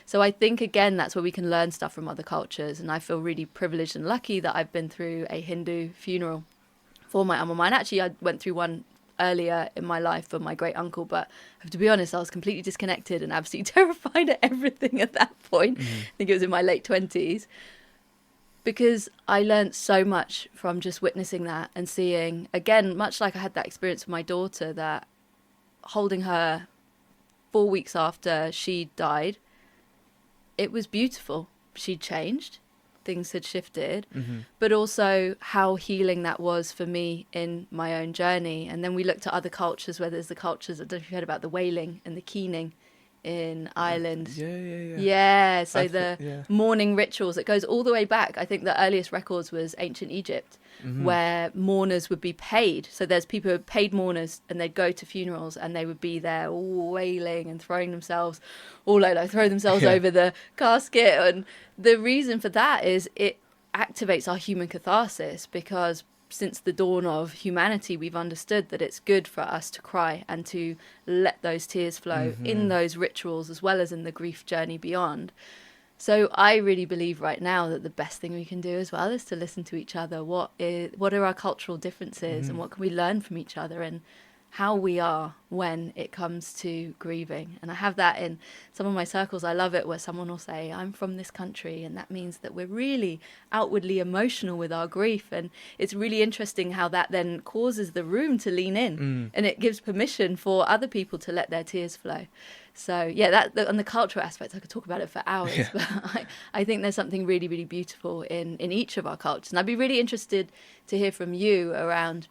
S2: So I think, again, that's where we can learn stuff from other cultures. And I feel really privileged and lucky that I've been through a Hindu funeral for my mama. And actually, I went through one earlier in my life for my great uncle, but I have to be honest, I was completely disconnected and absolutely terrified at everything at that point. I think it was in my late 20s. Because I learned so much from just witnessing that and seeing, again, much like I had that experience with my daughter, that holding her 4 weeks after she died, it was beautiful. She'd changed, things had shifted, but also how healing that was for me in my own journey. And then we looked at other cultures, where there's the cultures, I don't know if you heard about the wailing and the keening in Ireland. Yeah, so the mourning rituals, it goes all the way back. I think the earliest records was ancient Egypt, where mourners would be paid. So there's people who are paid mourners, and they'd go to funerals and they would be there all wailing and throwing themselves over the casket. And the reason for that is it activates our human catharsis, because since the dawn of humanity, we've understood that it's good for us to cry and to let those tears flow in those rituals, as well as in the grief journey beyond. So I really believe right now that the best thing we can do as well is to listen to each other. What are our cultural differences, and what can we learn from each other, and how we are when it comes to grieving. And I have that in some of my circles. I love it where someone will say, I'm from this country, and that means that we're really outwardly emotional with our grief. And it's really interesting how that then causes the room to lean in, and it gives permission for other people to let their tears flow. So that on the cultural aspect, I could talk about it for hours, but I think there's something really, really beautiful in each of our cultures. And I'd be really interested to hear from you around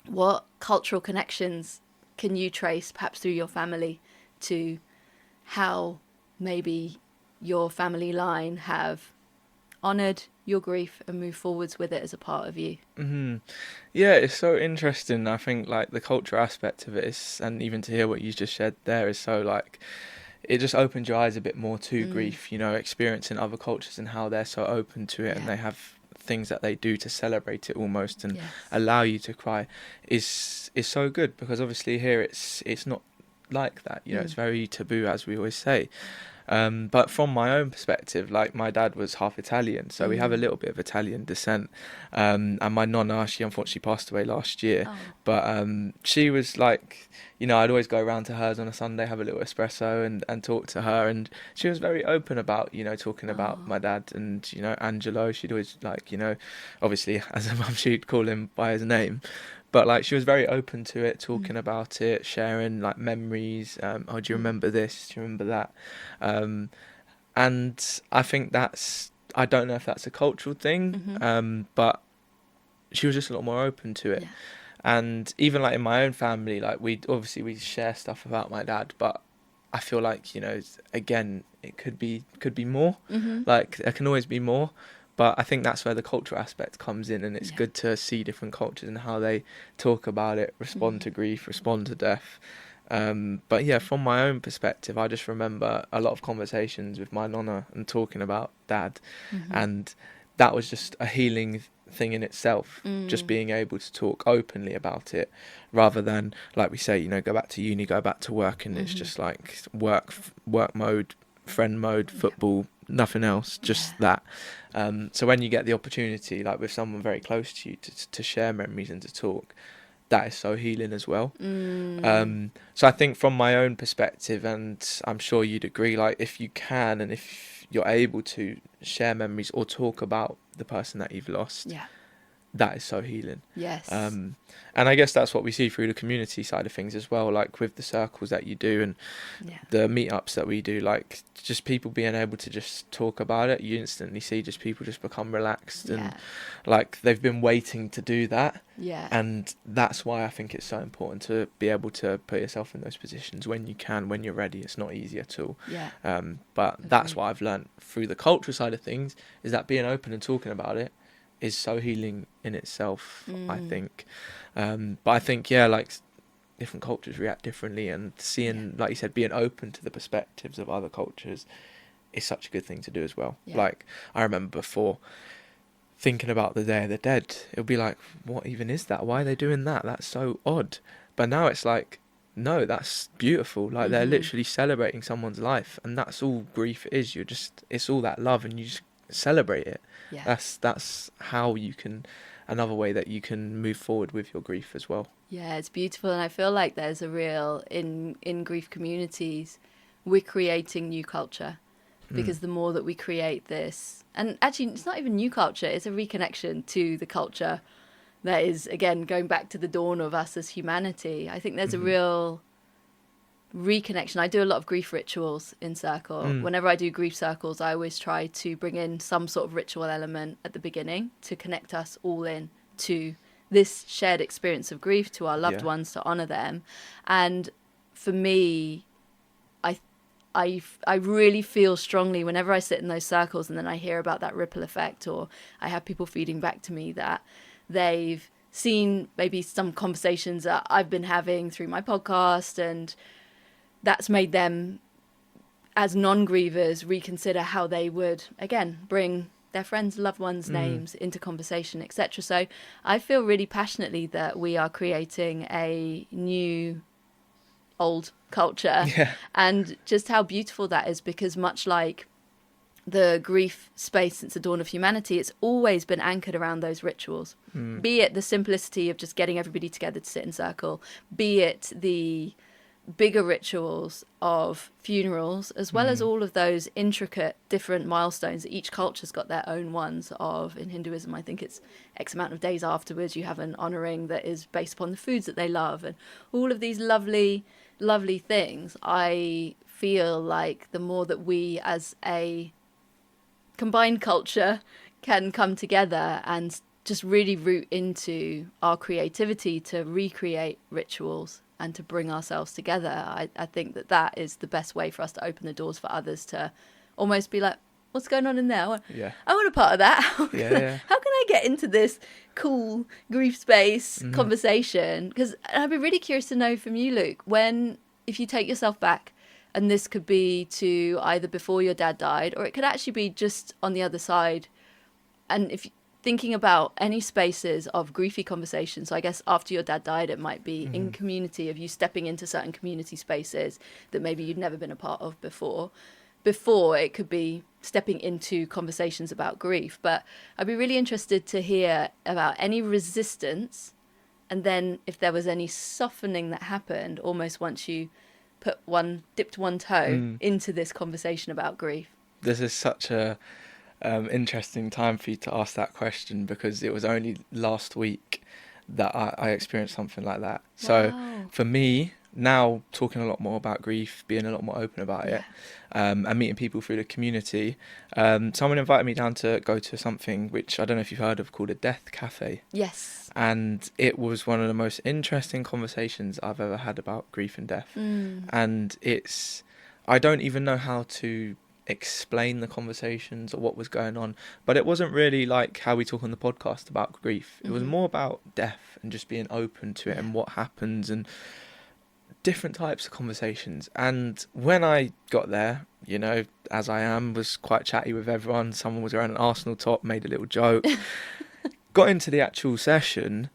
S2: what cultural connections can you trace, perhaps through your family, to how maybe your family line have honoured your grief and moved forwards with it as a part of you?
S1: Yeah, it's so interesting. I think like the cultural aspect of it is, and even to hear what you just shared there is so like, it just opens your eyes a bit more to grief, you know, experiencing other cultures and how they're so open to it, and they have things that they do to celebrate it almost and allow you to cry is so good, because obviously here it's not like that, you know. It's very taboo, as we always say. But from my own perspective, like my dad was half Italian, so we have a little bit of Italian descent. And my nonna, she unfortunately passed away last year. But she was like, you know, I'd always go around to hers on a Sunday, have a little espresso and talk to her. And she was very open about, you know, talking about my dad and, you know, Angelo. She'd always like, you know, obviously as a mum, she'd call him by his name. But like she was very open to it, talking about it, sharing like memories. Oh, do you remember this? Do you remember that? And I think I don't know if that's a cultural thing, but she was just a lot more open to it. Yeah. And even like in my own family, like we share stuff about my dad, but I feel like, you know, again, it could be more. Like there can always be more. But I think that's where the cultural aspect comes in, and it's good to see different cultures and how they talk about it, respond to grief, respond to death. But yeah, from my own perspective, I just remember a lot of conversations with my nonna and talking about dad, and that was just a healing thing in itself, just being able to talk openly about it, rather than, like we say, you know, go back to uni, go back to work, and it's just like work mode, friend mode, football, nothing else, just that. So when you get the opportunity, like with someone very close to you, to share memories and to talk, that is so healing as well. So I think from my own perspective, and I'm sure you'd agree, like if you can and if you're able to share memories or talk about the person that you've lost, that is so healing.
S2: Yes.
S1: And I guess that's what we see through the community side of things as well, like with the circles that you do and the meetups that we do, like just people being able to just talk about it. You instantly see just people just become relaxed and like they've been waiting to do that. And that's why I think it's so important to be able to put yourself in those positions when you can, when you're ready. It's not easy at all. But that's what I've learned through the cultural side of things, is that being open and talking about it is so healing in itself, I think. But I think, like different cultures react differently, and seeing, like you said, being open to the perspectives of other cultures is such a good thing to do as well. Like I remember before thinking about the Day of the Dead, it would be like, what even is that? Why are they doing that? That's so odd. But now it's like, no, that's beautiful. Like they're literally celebrating someone's life, and that's all grief is. It's all that love, and you just celebrate it. That's how you can, another way that you can move forward with your grief as well.
S2: It's beautiful. And I feel like there's a real, in grief communities, we're creating new culture, because the more that we create this, and actually it's not even new culture, it's a reconnection to the culture that is, again, going back to the dawn of us as humanity. I think there's a real reconnection. I do a lot of grief rituals in circle. Whenever I do grief circles, I always try to bring in some sort of ritual element at the beginning to connect us all in to this shared experience of grief, to our loved ones, to honor them. And for me, I really feel strongly whenever I sit in those circles and then I hear about that ripple effect, or I have people feeding back to me that they've seen maybe some conversations that I've been having through my podcast, and that's made them, as non-grievers, reconsider how they would, again, bring their friends' loved ones' names into conversation, etc. So I feel really passionately that we are creating a new old culture, and just how beautiful that is, because much like the grief space since the dawn of humanity, it's always been anchored around those rituals, be it the simplicity of just getting everybody together to sit in circle, be it the bigger rituals of funerals, as well as all of those intricate different milestones that each culture's got their own ones of. In Hinduism, I think it's X amount of days afterwards you have an honouring that is based upon the foods that they love, and all of these lovely things. I feel like the more that we as a combined culture can come together and just really root into our creativity to recreate rituals and to bring ourselves together. I think that is the best way for us to open the doors for others to almost be like, what's going on in there? I want a part of that. How can I get into this cool grief space conversation? Because I'd be really curious to know from you, Luke, if you take yourself back, and this could be to either before your dad died, or it could actually be just on the other side. And if thinking about any spaces of griefy conversations, so I guess after your dad died, it might be in community, of you stepping into certain community spaces that maybe you'd never been a part of before. Before, it could be stepping into conversations about grief. But I'd be really interested to hear about any resistance, and then if there was any softening that happened almost once you dipped one toe into this conversation about grief.
S1: This is such a interesting time for you to ask that question, because it was only last week that I experienced something like that. Wow. So for me, now talking a lot more about grief, being a lot more open about it, and meeting people through the community, someone invited me down to go to something which I don't know if you've heard of, called a Death Cafe.
S2: Yes.
S1: And it was one of the most interesting conversations I've ever had about grief and death. And I don't even know how to explain the conversations or what was going on, but it wasn't really like how we talk on the podcast about grief. It was more about death and just being open to it and what happens, and different types of conversations. And when I got there, you know, as I am, was quite chatty with everyone. Someone was wearing an Arsenal top, made a little joke. Got into the actual session,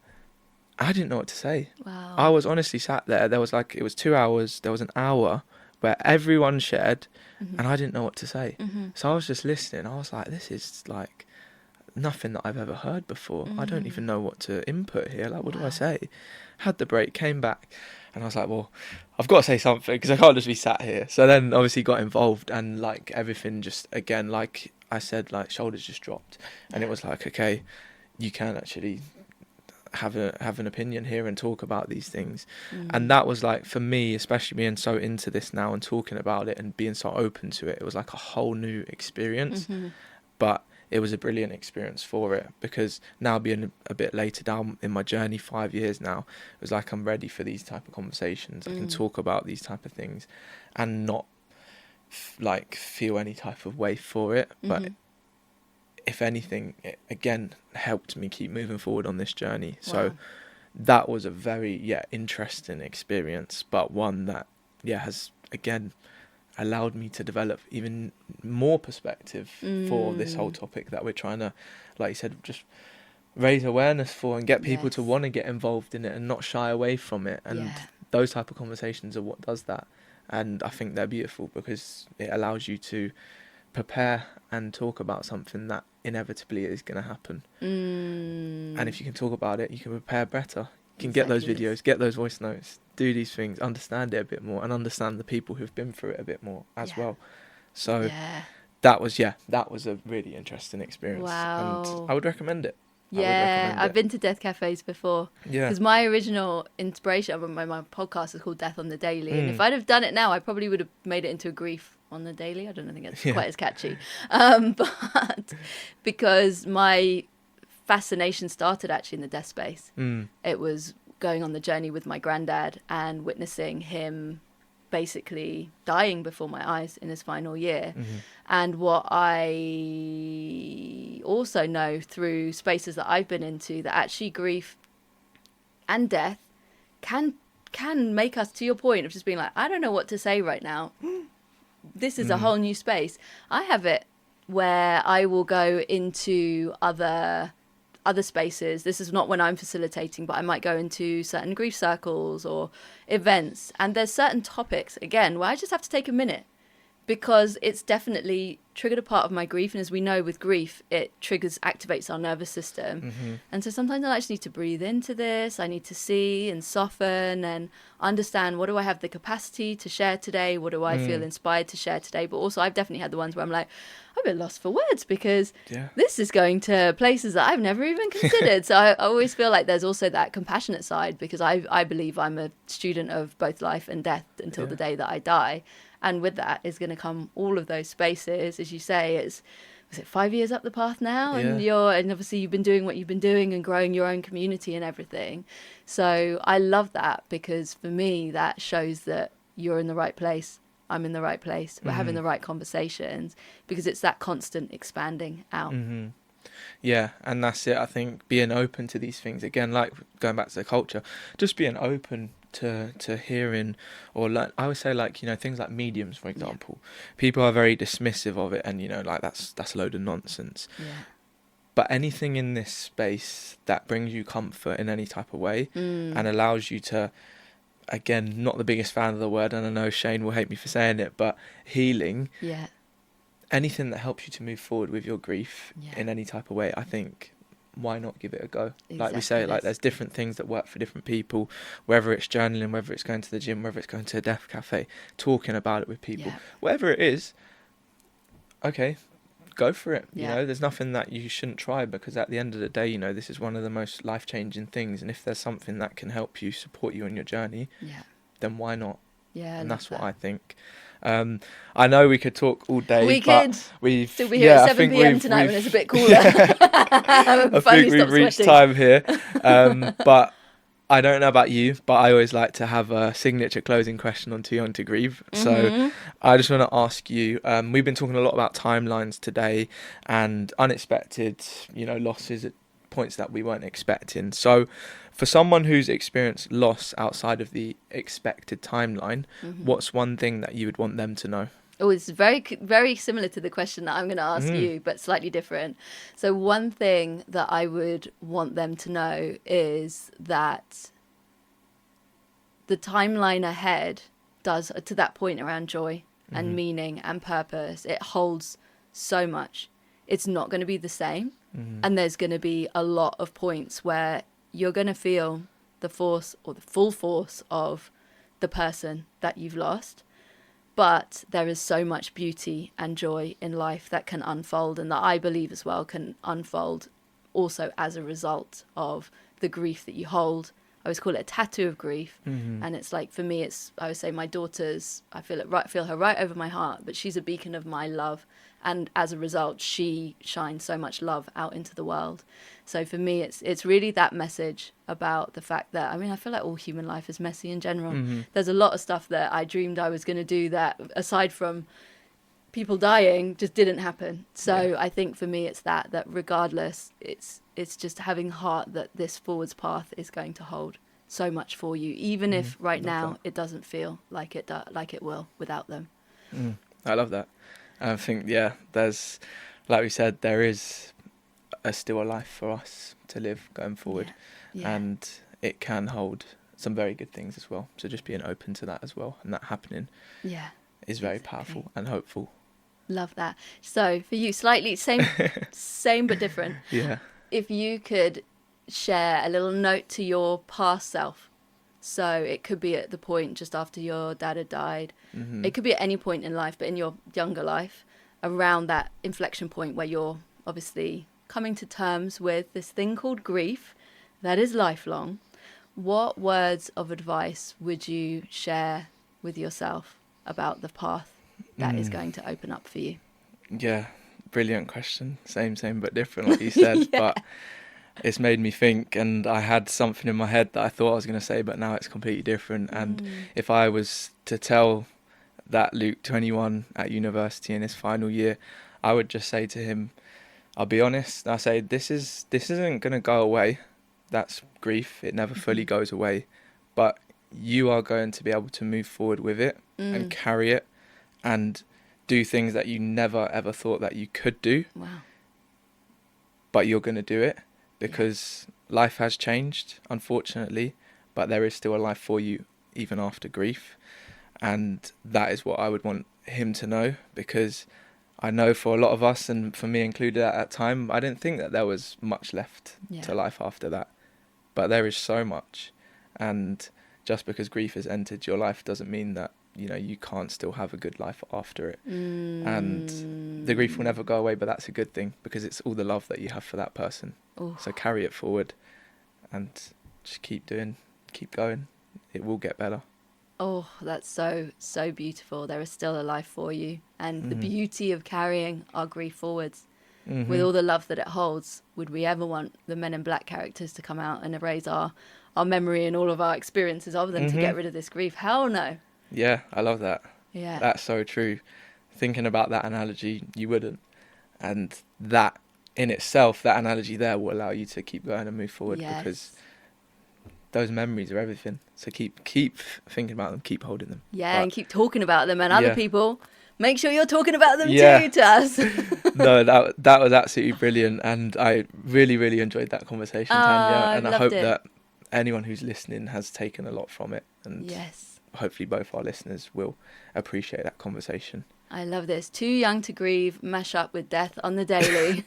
S1: I didn't know what to say.
S2: Wow.
S1: I was honestly sat there. There was it was 2 hours. There was an hour where everyone shared, and I didn't know what to say. So I was just listening. I was like, this is like nothing that I've ever heard before. I don't even know what to input here. Like, what do I say? Had the break, came back, and I was like, well, I've got to say something, because I can't just be sat here. So then obviously got involved, and like everything just, again, like I said, like shoulders just dropped, and it was like, okay, you can actually have an opinion here and talk about these things. And that was like, for me, especially being so into this now and talking about it and being so open to it, it was like a whole new experience. But it was a brilliant experience for it, because now being a bit later down in my journey, 5 years now, it was like I'm ready for these type of conversations. I can talk about these type of things and not like feel any type of way for it, but if anything, it again helped me keep moving forward on this journey. So that was a very interesting experience, but one that has again allowed me to develop even more perspective for this whole topic that we're trying to, like you said, just raise awareness for and get people to want to get involved in it and not shy away from it. And those type of conversations are what does that. And I think they're beautiful, because it allows you to prepare and talk about something that inevitably is going to happen. And if you can talk about it, you can prepare better. You can get those videos, get those voice notes, do these things, understand it a bit more, and understand the people who've been through it a bit more as well. So that was a really interesting experience.
S2: Wow.
S1: And I would recommend it.
S2: I've been to death cafes before. Because my original inspiration, my podcast is called Death on the Daily, and if I'd have done it now, I probably would have made it into a grief on the daily. I don't think it's quite as catchy. But because my fascination started actually in the death space. It was going on the journey with my granddad and witnessing him basically dying before my eyes in his final year. And what I also know through spaces that I've been into, that actually grief and death can make us, to your point of just being like, I don't know what to say right now. This is a whole new space. I have it where I will go into other spaces. This is not when I'm facilitating, but I might go into certain grief circles or events, and there's certain topics, again, where I just have to take a minute, because it's definitely triggered a part of my grief. And as we know, with grief, it activates our nervous system. And so sometimes I just need to breathe into this. I need to see and soften and understand, what do I have the capacity to share today? What do I feel inspired to share today? But also, I've definitely had the ones where I'm like, I'm a bit lost for words, because this is going to places that I've never even considered. So I always feel like there's also that compassionate side, because I believe I'm a student of both life and death until the day that I die. And with that is going to come all of those spaces, as you say. It's was it 5 years up the path now?
S1: Yeah.
S2: And obviously you've been doing what you've been doing and growing your own community and everything. So I love that, because for me, that shows that you're in the right place. I'm in the right place. We're having the right conversations, because it's that constant expanding out.
S1: Yeah, and that's it. I think being open to these things, again, like going back to the culture, just being open to hearing, or like I would say, like, you know, things like mediums, for example. People are very dismissive of it, and, you know, like that's a load of nonsense.
S2: Yeah.
S1: But anything in this space that brings you comfort in any type of way and allows you to, again, not the biggest fan of the word, and I know Shane will hate me for saying it, but healing.
S2: Yeah.
S1: Anything that helps you to move forward with your grief in any type of way, I think, why not give it a go? Like we say, like, there's different things that work for different people, whether it's journaling, whether it's going to the gym, whether it's going to a deaf cafe, talking about it with people, whatever it is, okay, go for it. You know, there's nothing that you shouldn't try, because at the end of the day, you know, this is one of the most life-changing things, and if there's something that can help you, support you on your journey, then why not?
S2: Yeah,
S1: and that's what I think. I know we could talk all day.
S2: We could.
S1: We've
S2: Still be here at 7 p.m. tonight when it's a bit cooler.
S1: I think we've reached time here. But I don't know about you, but I always like to have a signature closing question on Too Young to Grieve. So I just want to ask you, we've been talking a lot about timelines today and unexpected, you know, losses at points that we weren't expecting. So for someone who's experienced loss outside of the expected timeline, what's one thing that you would want them to know?
S2: Oh, it's very, very similar to the question that I'm going to ask you, but slightly different. So one thing that I would want them to know is that the timeline ahead does, to that point around joy and meaning and purpose, it holds so much. It's not going to be the same. And there's going to be a lot of points where you're going to feel the force or the full force of the person that you've lost. But there is so much beauty and joy in life that can unfold, and that I believe as well can unfold also as a result of the grief that you hold. I always call it a tattoo of grief. And it's like, for me, it's, I would say my daughter's, I feel her right over my heart, but she's a beacon of my love. And as a result, she shines so much love out into the world. So for me, it's really that message about the fact that, I mean, I feel like all human life is messy in general. There's a lot of stuff that I dreamed I was going to do that, aside from people dying, just didn't happen. So I think for me, it's that regardless, it's just having heart that this forwards path is going to hold so much for you, even if right now it doesn't feel like it will without them.
S1: I love that. I think, there's, like we said, there is still a life for us to live going forward, and it can hold some very good things as well. So just being open to that as well, and that happening is very powerful and hopeful.
S2: Love that. So for you, slightly same but different. If you could share a little note to your past self. So it could be at the point just after your dad had died. It could be at any point in life, but in your younger life, around that inflection point where you're obviously coming to terms with this thing called grief that is lifelong. What words of advice would you share with yourself about the path that is going to open up for you?
S1: Yeah, brilliant question. Same, but different, like you said. But it's made me think, and I had something in my head that I thought I was going to say, but now it's completely different. And if I was to tell that Luke 21 at university in his final year, I would just say to him, I'll be honest, I say, this isn't going to go away. That's grief. It never fully goes away. But you are going to be able to move forward with it and carry it and do things that you never ever thought that you could do.
S2: Wow.
S1: But you're going to do it. Because life has changed, unfortunately, but there is still a life for you even after grief. And that is what I would want him to know, because I know for a lot of us, and for me included at that time, I didn't think that there was much left to life after that. But there is so much. And just because grief has entered your life doesn't mean that, you know, you can't still have a good life after it. And the grief will never go away, but that's a good thing, because it's all the love that you have for that person. So carry it forward and just keep going. It will get better.
S2: Oh, that's so beautiful. There is still a life for you, and the beauty of carrying our grief forwards. with all the love that it holds, would we ever want the Men in Black characters to come out and erase our memory and all of our experiences of them to get rid of this grief? Hell no.
S1: Yeah, I love that.
S2: Yeah.
S1: That's so true. Thinking about that analogy, you wouldn't. And that in itself, that analogy there will allow you to keep going and move forward, because those memories are everything. So keep thinking about them, keep holding them.
S2: Yeah, and keep talking about them. And other people, make sure you're talking about them too to us.
S1: No, that was absolutely brilliant. And I really, really enjoyed that conversation, Tanya. And I hope that anyone who's listening has taken a lot from it. And hopefully both our listeners will appreciate that conversation.
S2: I love this. Too young to grieve, mash up with death on the daily.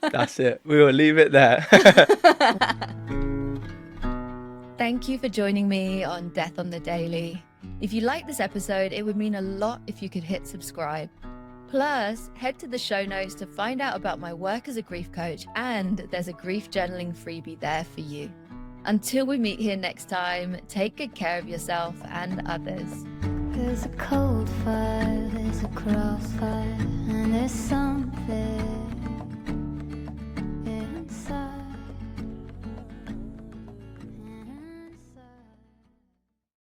S1: That's it. We will leave it there.
S3: Thank you for joining me on Death on the Daily. If you like this episode, it would mean a lot if you could hit subscribe. Plus, head to the show notes to find out about my work as a grief coach, and there's a grief journaling freebie there for you. Until we meet here next time, take good care of yourself and others.
S4: There's a cold fire, there's a crossfire, and there's some